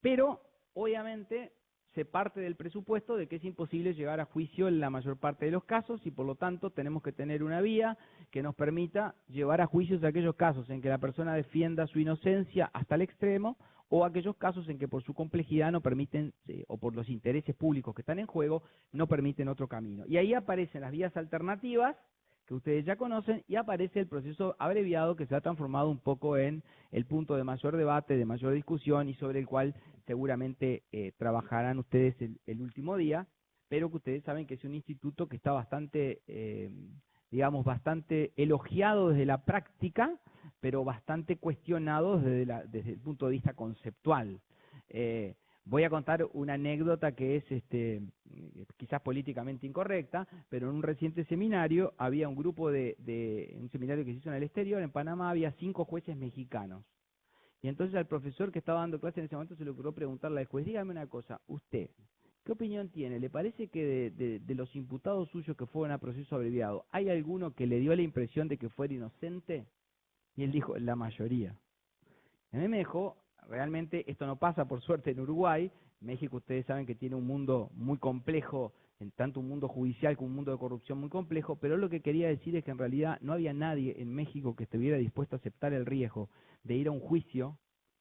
[SPEAKER 3] pero obviamente se parte del presupuesto de que es imposible llegar a juicio en la mayor parte de los casos y por lo tanto tenemos que tener una vía que nos permita llevar a juicios aquellos casos en que la persona defienda su inocencia hasta el extremo o aquellos casos en que por su complejidad no permiten, o por los intereses públicos que están en juego, no permiten otro camino. Y ahí aparecen las vías alternativas que ustedes ya conocen, y aparece el proceso abreviado que se ha transformado un poco en el punto de mayor debate, de mayor discusión, y sobre el cual seguramente trabajarán ustedes el último día, pero que ustedes saben que es un instituto que está bastante, bastante elogiado desde la práctica, pero bastante cuestionado desde el punto de vista conceptual. Voy a contar una anécdota que es quizás políticamente incorrecta, pero en un reciente seminario había un grupo un seminario que se hizo en el exterior, en Panamá, había 5 jueces mexicanos. Y entonces al profesor que estaba dando clase en ese momento se le ocurrió preguntarle al juez, dígame una cosa, usted, ¿qué opinión tiene? ¿Le parece que de los imputados suyos que fueron a proceso abreviado, hay alguno que le dio la impresión de que fuera inocente? Y él dijo, la mayoría. A mí me dejó, realmente esto no pasa por suerte en Uruguay. México ustedes saben que tiene un mundo muy complejo, en tanto un mundo judicial como un mundo de corrupción muy complejo, pero lo que quería decir es que en realidad no había nadie en México que estuviera dispuesto a aceptar el riesgo de ir a un juicio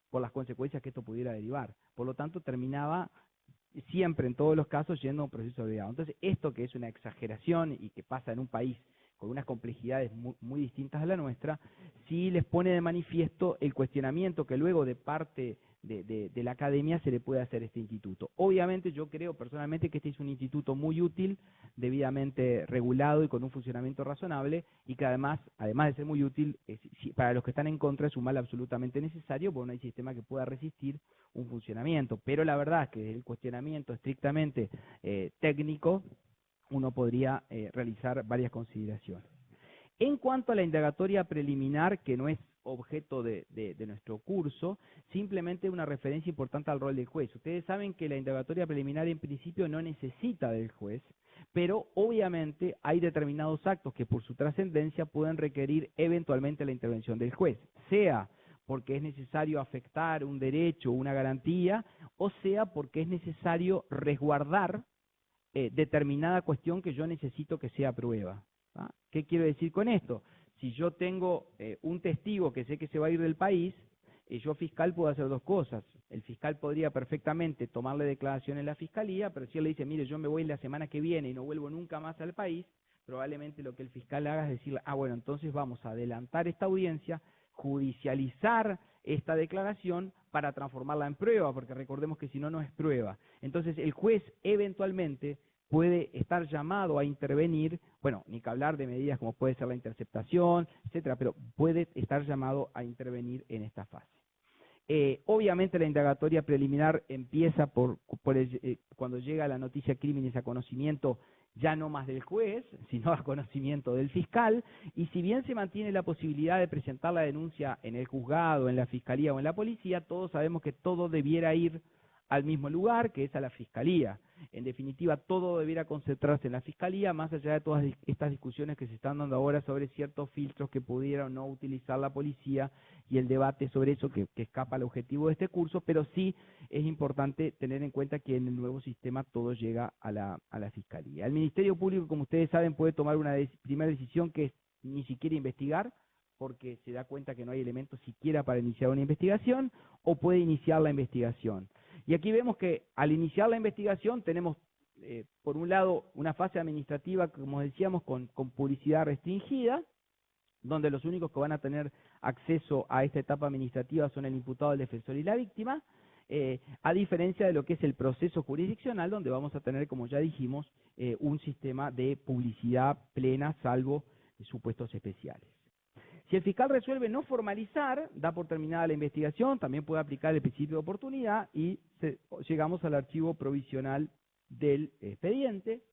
[SPEAKER 3] por las consecuencias que esto pudiera derivar. Por lo tanto, terminaba siempre, en todos los casos, yendo a un proceso abreviado. Entonces, esto que es una exageración y que pasa en un país con unas complejidades muy distintas a la nuestra, sí les pone de manifiesto el cuestionamiento que luego de parte de la academia se le puede hacer a este instituto. Obviamente yo creo personalmente que este es un instituto muy útil, debidamente regulado y con un funcionamiento razonable, y que además de ser muy útil, para los que están en contra es un mal absolutamente necesario, porque no hay sistema que pueda resistir un funcionamiento. Pero la verdad es que desde el cuestionamiento estrictamente técnico, uno podría realizar varias consideraciones. En cuanto a la indagatoria preliminar, que no es objeto de nuestro curso, simplemente una referencia importante al rol del juez. Ustedes saben que la indagatoria preliminar en principio no necesita del juez, pero obviamente hay determinados actos que por su trascendencia pueden requerir eventualmente la intervención del juez, sea porque es necesario afectar un derecho o una garantía, o sea porque es necesario resguardar determinada cuestión que yo necesito que sea prueba. ¿Ah? ¿Qué quiero decir con esto? Si yo tengo un testigo que sé que se va a ir del país, yo fiscal puedo hacer 2 cosas. El fiscal podría perfectamente tomarle declaración en la fiscalía, pero si él le dice, mire, yo me voy la semana que viene y no vuelvo nunca más al país, probablemente lo que el fiscal haga es decirle, bueno, entonces vamos a adelantar esta audiencia, judicializar esta declaración para transformarla en prueba, porque recordemos que si no, no es prueba. Entonces el juez eventualmente puede estar llamado a intervenir, bueno, ni que hablar de medidas como puede ser la interceptación, etcétera, pero puede estar llamado a intervenir en esta fase. Obviamente la indagatoria preliminar empieza cuando llega la noticia crímenes a conocimiento ya no más del juez, sino a conocimiento del fiscal, y si bien se mantiene la posibilidad de presentar la denuncia en el juzgado, en la fiscalía o en la policía, todos sabemos que todo debiera ir al mismo lugar, que es a la fiscalía. En definitiva, todo debiera concentrarse en la fiscalía, más allá de todas estas discusiones que se están dando ahora sobre ciertos filtros que pudiera o no utilizar la policía y el debate sobre eso que escapa al objetivo de este curso, pero sí es importante tener en cuenta que en el nuevo sistema todo llega a la fiscalía. El Ministerio Público, como ustedes saben, puede tomar una primera decisión que es ni siquiera investigar, porque se da cuenta que no hay elementos siquiera para iniciar una investigación, o puede iniciar la investigación. Y aquí vemos que al iniciar la investigación tenemos, por un lado, una fase administrativa, como decíamos, con publicidad restringida, donde los únicos que van a tener acceso a esta etapa administrativa son el imputado, el defensor y la víctima, a diferencia de lo que es el proceso jurisdiccional, donde vamos a tener, como ya dijimos, un sistema de publicidad plena, salvo supuestos especiales. Si el fiscal resuelve no formalizar, da por terminada la investigación, también puede aplicar el principio de oportunidad y llegamos al archivo provisional del expediente,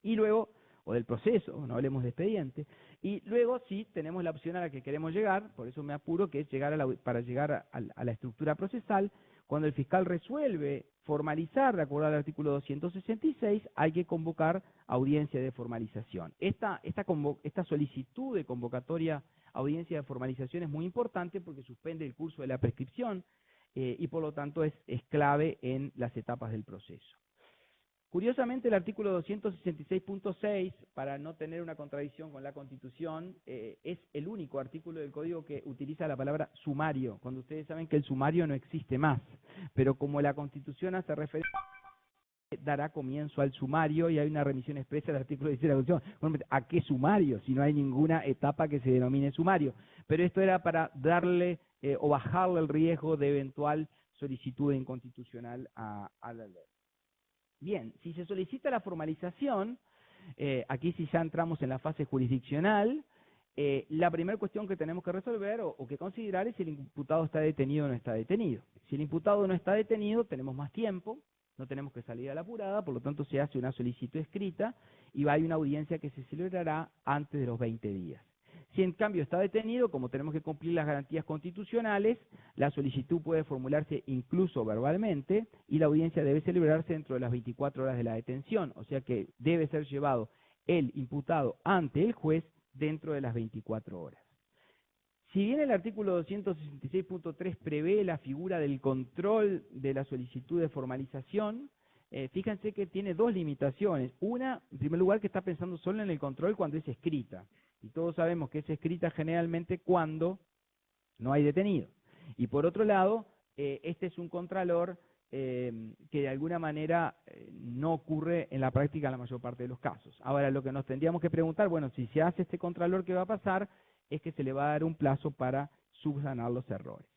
[SPEAKER 3] y luego, o del proceso, no hablemos de expediente, y luego sí tenemos la opción a la que queremos llegar, por eso me apuro, que es para llegar a la estructura procesal. Cuando el fiscal resuelve formalizar, de acuerdo al artículo 266, hay que convocar audiencia de formalización. Esta solicitud de convocatoria audiencia de formalización es muy importante porque suspende el curso de la prescripción y por lo tanto es clave en las etapas del proceso. Curiosamente, el artículo 266.6, para no tener una contradicción con la Constitución, es el único artículo del Código que utiliza la palabra sumario, cuando ustedes saben que el sumario no existe más, pero como la Constitución hace referencia, dará comienzo al sumario y hay una remisión expresa del artículo 16 de la Constitución. Bueno, ¿a qué sumario? Si no hay ninguna etapa que se denomine sumario. Pero esto era para darle o bajarle el riesgo de eventual solicitud de inconstitucional a la ley. Bien, si se solicita la formalización, aquí sí ya entramos en la fase jurisdiccional, la primera cuestión que tenemos que resolver o que considerar es si el imputado está detenido o no está detenido. Si el imputado no está detenido, tenemos más tiempo, no tenemos que salir a la apurada, por lo tanto se hace una solicitud escrita y hay una audiencia que se celebrará antes de los 20 días. Si en cambio está detenido, como tenemos que cumplir las garantías constitucionales, la solicitud puede formularse incluso verbalmente y la audiencia debe celebrarse dentro de las 24 horas de la detención, o sea que debe ser llevado el imputado ante el juez dentro de las 24 horas. Si bien el artículo 266.3 prevé la figura del control de la solicitud de formalización, fíjense que tiene dos limitaciones. Una, en primer lugar, que está pensando solo en el control cuando es escrita. Y todos sabemos que es escrita generalmente cuando no hay detenido. Y por otro lado, este es un contralor que de alguna manera no ocurre en la práctica en la mayor parte de los casos. Ahora, lo que nos tendríamos que preguntar, bueno, si se hace este contralor, ¿qué va a pasar? Es que se le va a dar un plazo para subsanar los errores.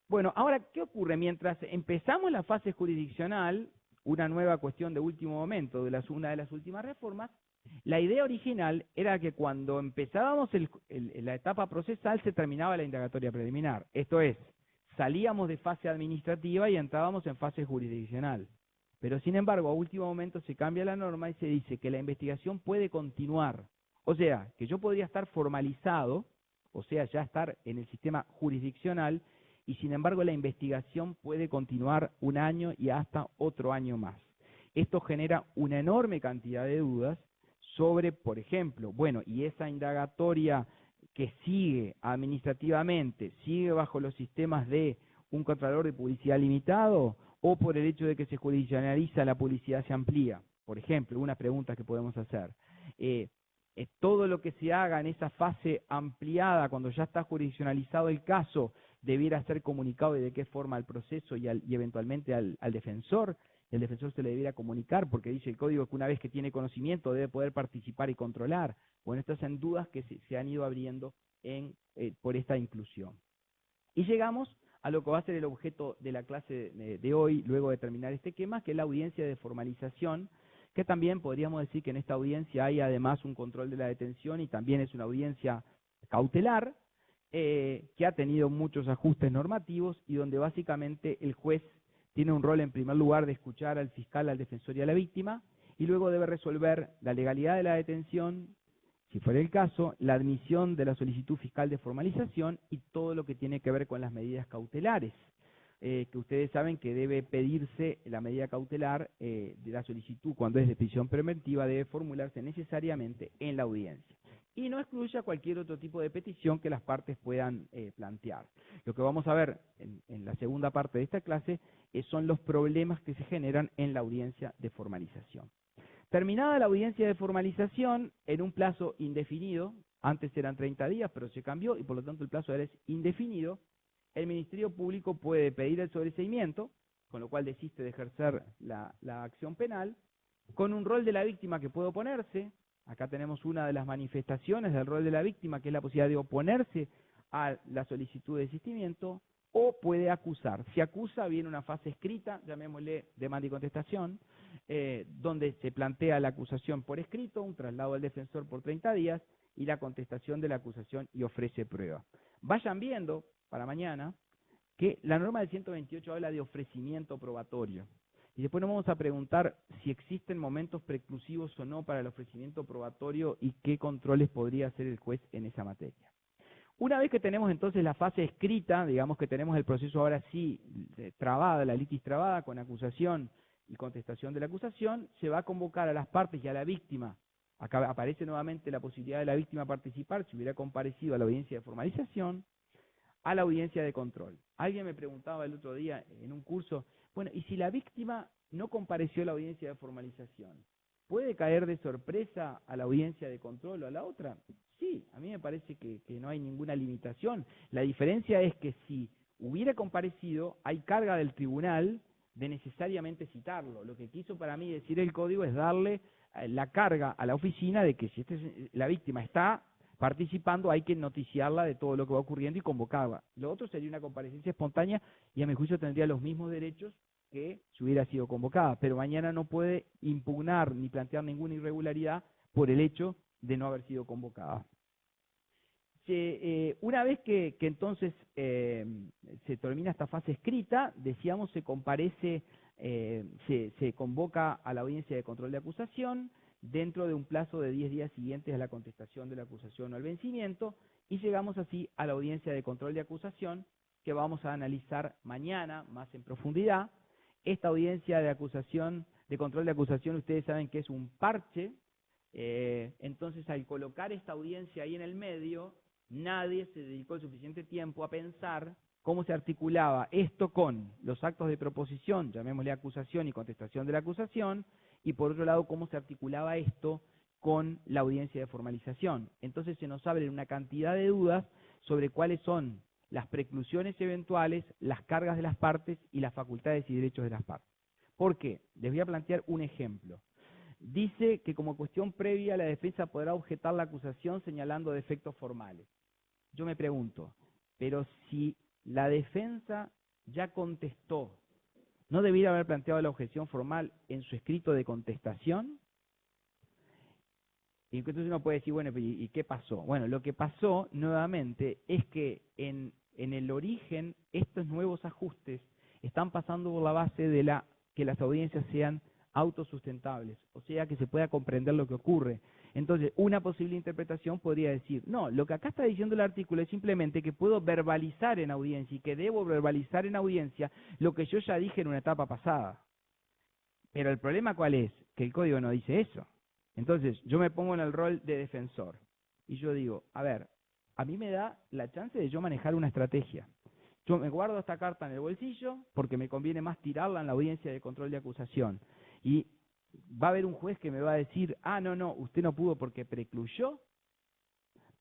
[SPEAKER 3] Bueno, ahora, ¿qué ocurre? Mientras empezamos la fase jurisdiccional, una nueva cuestión de último momento, una de las últimas reformas, la idea original era que cuando empezábamos la etapa procesal se terminaba la indagatoria preliminar. Esto es, salíamos de fase administrativa y entrábamos en fase jurisdiccional. Pero sin embargo, a último momento se cambia la norma y se dice que la investigación puede continuar. O sea, que yo podría estar formalizado, o sea, ya estar en el sistema jurisdiccional, y sin embargo la investigación puede continuar un año y hasta otro año más. Esto genera una enorme cantidad de dudas sobre, por ejemplo, bueno, y esa indagatoria que sigue administrativamente, sigue bajo los sistemas de un contralor de publicidad limitado, o por el hecho de que se jurisdiccionaliza la publicidad se amplía. Por ejemplo, una pregunta que podemos hacer. Todo lo que se haga en esa fase ampliada, cuando ya está jurisdiccionalizado el caso, debiera ser comunicado y de qué forma al proceso y eventualmente al defensor. El defensor se le debiera comunicar porque dice el código que una vez que tiene conocimiento debe poder participar y controlar. Bueno, estas son dudas que se han ido abriendo por esta inclusión. Y llegamos a lo que va a ser el objeto de la clase de hoy, luego de terminar este esquema, que es la audiencia de formalización, que también podríamos decir que en esta audiencia hay además un control de la detención y también es una audiencia cautelar, que ha tenido muchos ajustes normativos y donde básicamente el juez tiene un rol en primer lugar de escuchar al fiscal, al defensor y a la víctima, y luego debe resolver la legalidad de la detención, si fuera el caso, la admisión de la solicitud fiscal de formalización y todo lo que tiene que ver con las medidas cautelares, que ustedes saben que debe pedirse la medida cautelar de la solicitud cuando es de prisión preventiva, debe formularse necesariamente en la audiencia. Y no excluye cualquier otro tipo de petición que las partes puedan plantear. Lo que vamos a ver en la segunda parte de esta clase son los problemas que se generan en la audiencia de formalización. Terminada la audiencia de formalización, en un plazo indefinido, antes eran 30 días, pero se cambió y por lo tanto el plazo ahora es indefinido, el Ministerio Público puede pedir el sobreseimiento, con lo cual desiste de ejercer la acción penal, con un rol de la víctima que puede oponerse. Acá tenemos una de las manifestaciones del rol de la víctima, que es la posibilidad de oponerse a la solicitud de desistimiento, o puede acusar. Si acusa, viene una fase escrita, llamémosle demanda y contestación, donde se plantea la acusación por escrito, un traslado al defensor por 30 días, y la contestación de la acusación y ofrece prueba. Vayan viendo, para mañana, que la norma del 128 habla de ofrecimiento probatorio. Y después nos vamos a preguntar si existen momentos preclusivos o no para el ofrecimiento probatorio y qué controles podría hacer el juez en esa materia. Una vez que tenemos entonces la fase escrita, digamos que tenemos el proceso ahora sí trabada, la litis trabada con acusación y contestación de la acusación, se va a convocar a las partes y a la víctima. Acá aparece nuevamente la posibilidad de la víctima participar si hubiera comparecido a la audiencia de formalización, a la audiencia de control. Alguien me preguntaba el otro día en un curso, bueno, ¿y si la víctima no compareció a la audiencia de formalización? ¿Puede caer de sorpresa a la audiencia de control o a la otra? Sí, a mí me parece que no hay ninguna limitación. La diferencia es que si hubiera comparecido, hay carga del tribunal de necesariamente citarlo. Lo que quiso para mí decir el código es darle la carga a la oficina de que si la víctima está participando, hay que noticiarla de todo lo que va ocurriendo y convocarla. Lo otro sería una comparecencia espontánea y a mi juicio tendría los mismos derechos que si hubiera sido convocada, pero mañana no puede impugnar ni plantear ninguna irregularidad por el hecho de no haber sido convocada. Una vez que entonces se termina esta fase escrita, decíamos, se comparece, se convoca a la audiencia de control de acusación dentro de un plazo de 10 días siguientes a la contestación de la acusación o al vencimiento, y llegamos así a la audiencia de control de acusación, que vamos a analizar mañana más en profundidad. Esta audiencia de acusación, de control de acusación, ustedes saben que es un parche, entonces al colocar esta audiencia ahí en el medio, nadie se dedicó el suficiente tiempo a pensar cómo se articulaba esto con los actos de proposición, llamémosle acusación y contestación de la acusación, y por otro lado cómo se articulaba esto con la audiencia de formalización. Entonces se nos abren una cantidad de dudas sobre cuáles son las preclusiones eventuales, las cargas de las partes y las facultades y derechos de las partes. ¿Por qué? Les voy a plantear un ejemplo. Dice que como cuestión previa la defensa podrá objetar la acusación señalando defectos formales. Yo me pregunto, pero si la defensa ya contestó, ¿no debiera haber planteado la objeción formal en su escrito de contestación? Y entonces uno puede decir, bueno, ¿y qué pasó? Bueno, lo que pasó nuevamente es que en el origen estos nuevos ajustes están pasando por la base de que las audiencias sean autosustentables, o sea, que se pueda comprender lo que ocurre. Entonces, una posible interpretación podría decir, no, lo que acá está diciendo el artículo es simplemente que puedo verbalizar en audiencia y que debo verbalizar en audiencia lo que yo ya dije en una etapa pasada. Pero el problema ¿cuál es? Que el código no dice eso. Entonces, yo me pongo en el rol de defensor y yo digo, a ver, a mí me da la chance de yo manejar una estrategia. Yo me guardo esta carta en el bolsillo porque me conviene más tirarla en la audiencia de control de acusación. Y va a haber un juez que me va a decir, no, usted no pudo porque precluyó.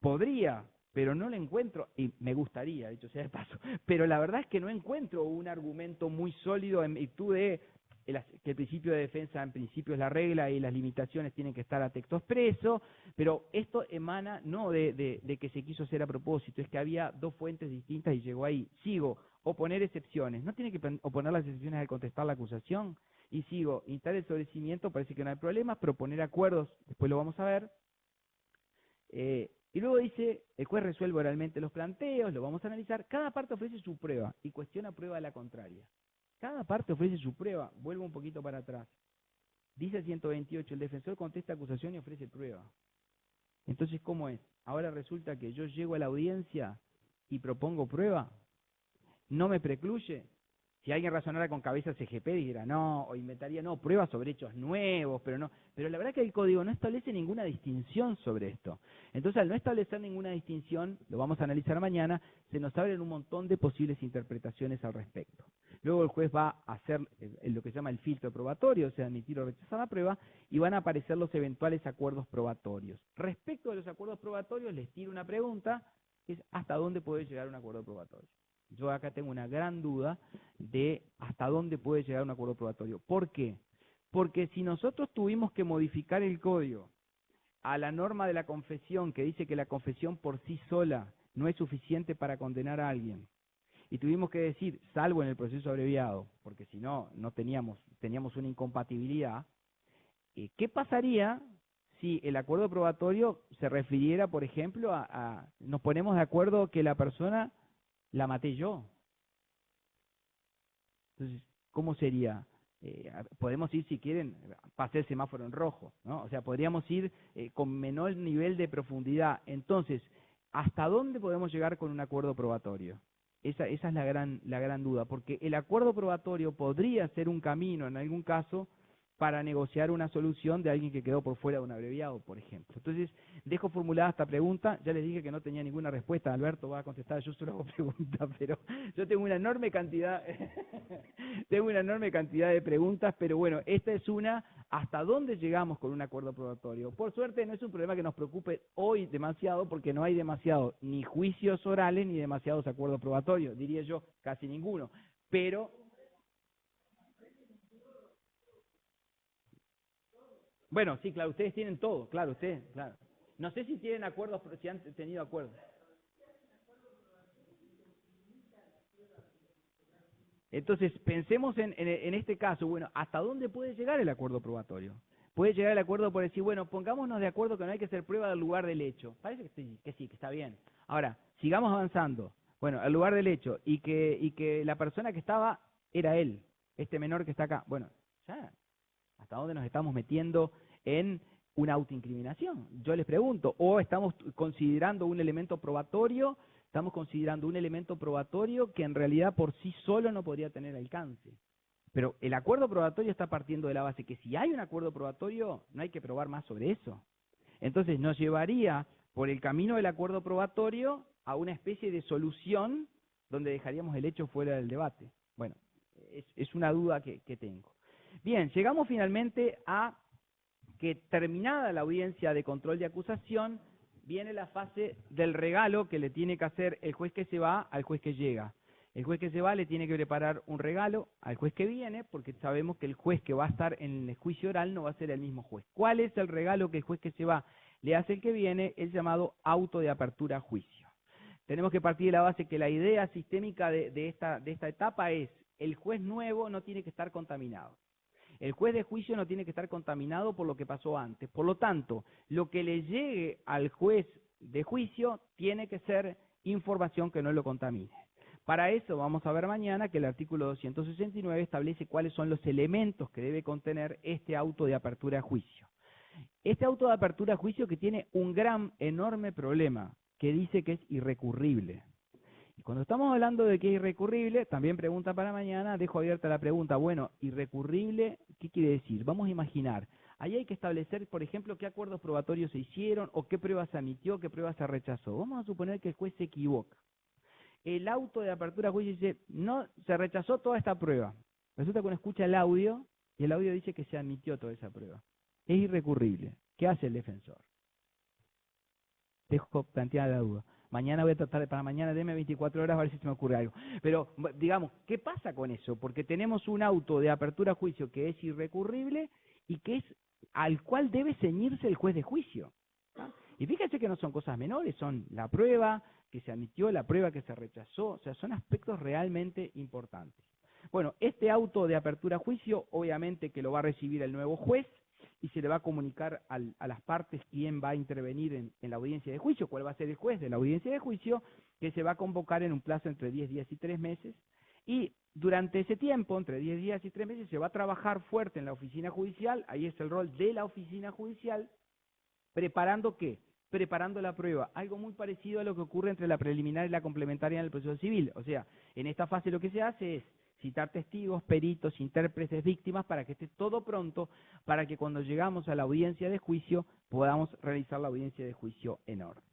[SPEAKER 3] Podría, pero no le encuentro, y me gustaría, dicho sea de paso, pero la verdad es que no encuentro un argumento muy sólido en virtud de que el principio de defensa en principio es la regla y las limitaciones tienen que estar a texto expreso, pero esto emana no de que se quiso hacer a propósito, es que había dos fuentes distintas y llegó ahí. Sigo, oponer excepciones, ¿no tiene que oponer las excepciones al contestar la acusación? Y sigo, instar el sobreseimiento, parece que no hay problema, proponer acuerdos, después lo vamos a ver. Y luego dice, el juez resuelve oralmente los planteos, lo vamos a analizar, cada parte ofrece su prueba y cuestiona prueba de la contraria. Cada parte ofrece su prueba, vuelvo un poquito para atrás. Dice el 128, el defensor contesta acusación y ofrece prueba. Entonces, ¿cómo es? Ahora resulta que yo llego a la audiencia y propongo prueba, no me precluye. Si alguien razonara con cabeza CGP, dijera no, o inventaría no, pruebas sobre hechos nuevos, pero no. Pero la verdad que el código no establece ninguna distinción sobre esto. Entonces, al no establecer ninguna distinción, lo vamos a analizar mañana, se nos abren un montón de posibles interpretaciones al respecto. Luego el juez va a hacer lo que se llama el filtro probatorio, o sea, admitir o rechazar la prueba, y van a aparecer los eventuales acuerdos probatorios. Respecto de los acuerdos probatorios, les tiro una pregunta, que es ¿hasta dónde puede llegar un acuerdo probatorio? Yo acá tengo una gran duda de hasta dónde puede llegar un acuerdo probatorio. ¿Por qué? Porque si nosotros tuvimos que modificar el código a la norma de la confesión, que dice que la confesión por sí sola no es suficiente para condenar a alguien, y tuvimos que decir, salvo en el proceso abreviado, porque si no, teníamos una incompatibilidad, ¿qué pasaría si el acuerdo probatorio se refiriera, por ejemplo, nos ponemos de acuerdo que la persona la maté yo? Entonces, ¿cómo sería? Podemos ir, si quieren, pasé el semáforo en rojo, ¿no? O sea, podríamos ir con menor nivel de profundidad. Entonces, ¿hasta dónde podemos llegar con un acuerdo probatorio? Esa es la gran duda, porque el acuerdo probatorio podría ser un camino, en algún caso, para negociar una solución de alguien que quedó por fuera de un abreviado, por ejemplo. Entonces, dejo formulada esta pregunta. Ya les dije que no tenía ninguna respuesta. Alberto va a contestar, yo solo hago preguntas, pero yo tengo una enorme cantidad de preguntas, pero bueno, esta es una, ¿hasta dónde llegamos con un acuerdo probatorio? Por suerte no es un problema que nos preocupe hoy demasiado, porque no hay demasiado ni juicios orales ni demasiados acuerdos probatorios, diría yo, casi ninguno. Pero bueno, sí, claro, ustedes tienen todo, claro, ustedes, claro. No sé si tienen acuerdos, si han tenido acuerdos. Entonces, pensemos en este caso, bueno, ¿hasta dónde puede llegar el acuerdo probatorio? Puede llegar el acuerdo por decir, bueno, pongámonos de acuerdo que no hay que hacer prueba del lugar del hecho. Parece que sí, que está bien. Ahora, sigamos avanzando. Bueno, el lugar del hecho, y que la persona que estaba era él, este menor que está acá. Bueno, ya, ¿hasta dónde nos estamos metiendo en una autoincriminación? Yo les pregunto, ¿o estamos considerando un elemento probatorio? Estamos considerando un elemento probatorio que en realidad por sí solo no podría tener alcance. Pero el acuerdo probatorio está partiendo de la base que si hay un acuerdo probatorio, no hay que probar más sobre eso. Entonces nos llevaría por el camino del acuerdo probatorio a una especie de solución donde dejaríamos el hecho fuera del debate. Bueno, es una duda que tengo. Bien, llegamos finalmente a que terminada la audiencia de control de acusación, viene la fase del regalo que le tiene que hacer el juez que se va al juez que llega. El juez que se va le tiene que preparar un regalo al juez que viene, porque sabemos que el juez que va a estar en el juicio oral no va a ser el mismo juez. ¿Cuál es el regalo que el juez que se va le hace el que viene? El llamado auto de apertura a juicio. Tenemos que partir de la base que la idea sistémica de esta etapa es: el juez nuevo no tiene que estar contaminado. El juez de juicio no tiene que estar contaminado por lo que pasó antes. Por lo tanto, lo que le llegue al juez de juicio tiene que ser información que no lo contamine. Para eso vamos a ver mañana que el artículo 269 establece cuáles son los elementos que debe contener este auto de apertura a juicio. Este auto de apertura a juicio que tiene un gran, enorme problema, que dice que es irrecurrible. Y cuando estamos hablando de que es irrecurrible, también pregunta para mañana, dejo abierta la pregunta, bueno, irrecurrible, ¿qué quiere decir? Vamos a imaginar, ahí hay que establecer, por ejemplo, qué acuerdos probatorios se hicieron, o qué pruebas se admitió, qué pruebas se rechazó. Vamos a suponer que el juez se equivoca. El auto de apertura a juicio dice, no, se rechazó toda esta prueba. Resulta que uno escucha el audio, y el audio dice que se admitió toda esa prueba. Es irrecurrible. ¿Qué hace el defensor? Dejo planteada la duda. Mañana voy a tratar, para mañana deme 24 horas a ver si se me ocurre algo. Pero, digamos, ¿qué pasa con eso? Porque tenemos un auto de apertura a juicio que es irrecurrible y que es al cual debe ceñirse el juez de juicio. ¿Ah? Y fíjense que no son cosas menores, son la prueba que se admitió, la prueba que se rechazó, o sea, son aspectos realmente importantes. Bueno, este auto de apertura a juicio, obviamente que lo va a recibir el nuevo juez, y se le va a comunicar a las partes quién va a intervenir en la audiencia de juicio, cuál va a ser el juez de la audiencia de juicio, que se va a convocar en un plazo entre 10 días y 3 meses, y durante ese tiempo, entre 10 días y 3 meses, se va a trabajar fuerte en la oficina judicial, ahí es el rol de la oficina judicial, ¿preparando qué? Preparando la prueba, algo muy parecido a lo que ocurre entre la preliminar y la complementaria en el proceso civil. O sea, en esta fase lo que se hace es, citar testigos, peritos, intérpretes, víctimas, para que esté todo pronto, para que cuando llegamos a la audiencia de juicio podamos realizar la audiencia de juicio en orden.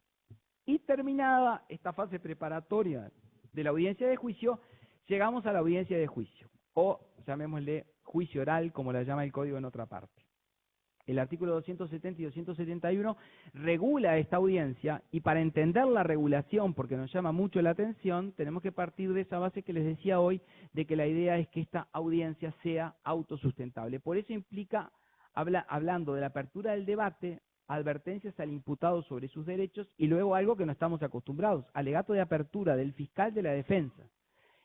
[SPEAKER 3] Y terminada esta fase preparatoria de la audiencia de juicio, llegamos a la audiencia de juicio, o llamémosle juicio oral, como la llama el código en otra parte. El artículo 270 y 271 regula esta audiencia, y para entender la regulación, porque nos llama mucho la atención, tenemos que partir de esa base que les decía hoy, de que la idea es que esta audiencia sea autosustentable. Por eso implica, hablando de la apertura del debate, advertencias al imputado sobre sus derechos, y luego algo que no estamos acostumbrados, alegato de apertura del fiscal de la defensa.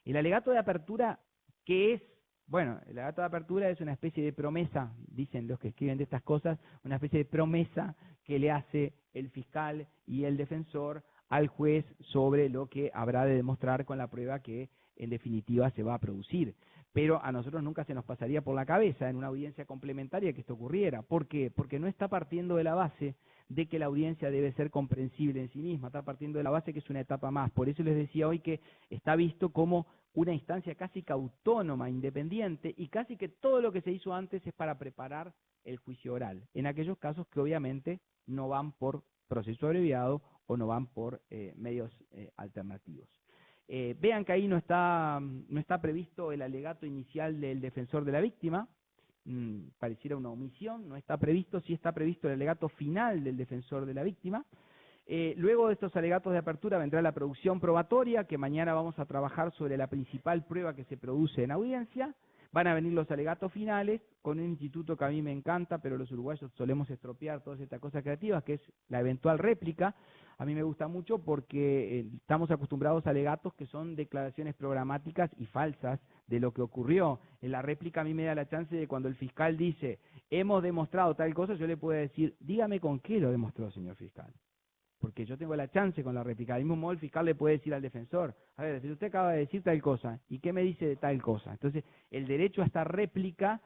[SPEAKER 3] El alegato de apertura, ¿qué es? Bueno, el alegato de apertura es una especie de promesa, dicen los que escriben de estas cosas, una especie de promesa que le hace el fiscal y el defensor al juez sobre lo que habrá de demostrar con la prueba que en definitiva se va a producir. Pero a nosotros nunca se nos pasaría por la cabeza en una audiencia complementaria que esto ocurriera. ¿Por qué? Porque no está partiendo de la base de que la audiencia debe ser comprensible en sí misma, está partiendo de la base que es una etapa más. Por eso les decía hoy que está visto como una instancia casi que autónoma, independiente, y casi que todo lo que se hizo antes es para preparar el juicio oral, en aquellos casos que obviamente no van por proceso abreviado o no van por medios alternativos. Vean que ahí no está previsto el alegato inicial del defensor de la víctima, pareciera una omisión, no está previsto, sí está previsto el alegato final del defensor de la víctima. Luego de estos alegatos de apertura vendrá la producción probatoria, que mañana vamos a trabajar sobre la principal prueba que se produce en audiencia. Van a venir los alegatos finales, con un instituto que a mí me encanta, pero los uruguayos solemos estropear todas estas cosas creativas, que es la eventual réplica. A mí me gusta mucho porque estamos acostumbrados a alegatos que son declaraciones programáticas y falsas de lo que ocurrió. En la réplica a mí me da la chance de, cuando el fiscal dice, hemos demostrado tal cosa, yo le puedo decir, dígame con qué lo demostró, señor fiscal. Porque yo tengo la chance con la réplica. Del mismo modo, el fiscal le puede decir al defensor, a ver, si usted acaba de decir tal cosa, ¿y qué me dice de tal cosa? Entonces, el derecho a esta réplica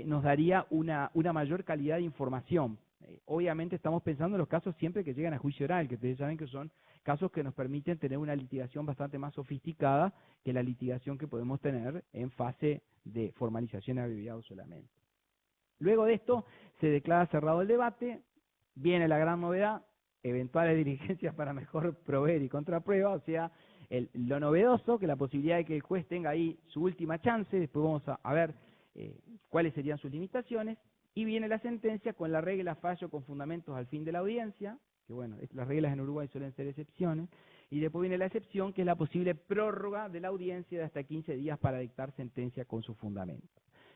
[SPEAKER 3] nos daría una mayor calidad de información. Obviamente estamos pensando en los casos siempre que llegan a juicio oral, que ustedes saben que son casos que nos permiten tener una litigación bastante más sofisticada que la litigación que podemos tener en fase de formalización abreviado solamente. Luego de esto, se declara cerrado el debate, viene la gran novedad, eventuales diligencias para mejor proveer y contraprueba, o sea, lo novedoso, que la posibilidad de que el juez tenga ahí su última chance, después vamos a ver cuáles serían sus limitaciones, y viene la sentencia con la regla fallo con fundamentos al fin de la audiencia, que bueno, las reglas en Uruguay suelen ser excepciones, y después viene la excepción, que es la posible prórroga de la audiencia de hasta 15 días para dictar sentencia con sus fundamentos.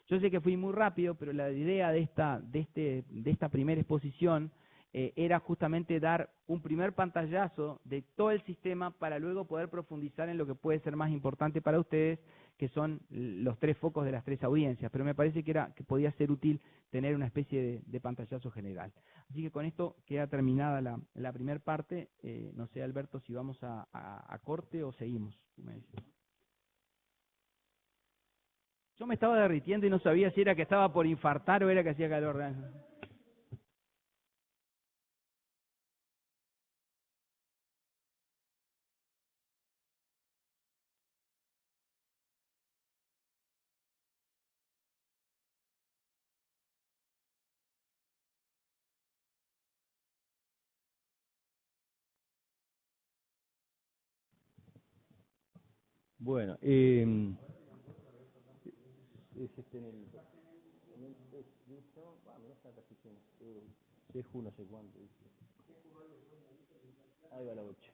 [SPEAKER 3] Yo sé que fui muy rápido, pero la idea de esta primera exposición era justamente dar un primer pantallazo de todo el sistema para luego poder profundizar en lo que puede ser más importante para ustedes, que son los tres focos de las tres audiencias, pero me parece que podía ser útil tener una especie de pantallazo general. Así que con esto queda terminada la primera parte. No sé, Alberto, si vamos a corte o seguimos. Yo me estaba derritiendo y no sabía si era que estaba por infartar o era que hacía calor.
[SPEAKER 4] Bueno, Seju no sé cuánto. Ahí va la 8.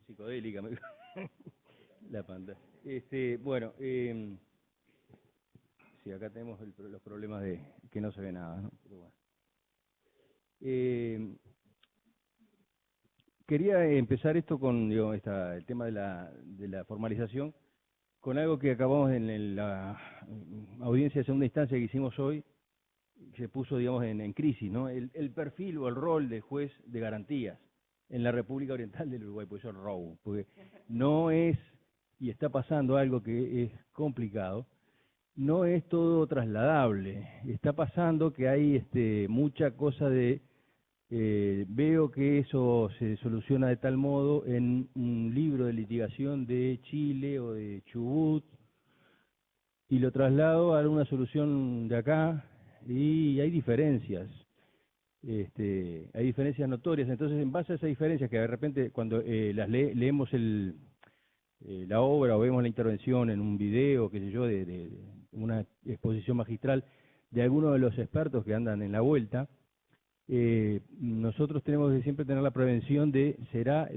[SPEAKER 4] Psicodélica, la pantalla. Bueno, sí, acá tenemos los problemas de que no se ve nada, ¿no? Pero bueno. quería empezar esto con el tema de la formalización, con algo que acabamos en la audiencia de segunda instancia que hicimos hoy, se puso, digamos, en crisis, ¿no? El perfil o el rol del juez de garantías en la República Oriental del Uruguay, pues eso es robo, porque no es, y está pasando algo que es complicado, no es todo trasladable. Está pasando que hay mucha cosa de, veo que eso se soluciona de tal modo en un libro de litigación de Chile o de Chubut, y lo traslado a una solución de acá, y hay diferencias. Hay diferencias notorias. Entonces, en base a esas diferencias, que de repente cuando leemos la obra o vemos la intervención en un video, qué sé yo, de una exposición magistral de algunos de los expertos que andan en la vuelta, nosotros tenemos que siempre tener la prevención de, ¿será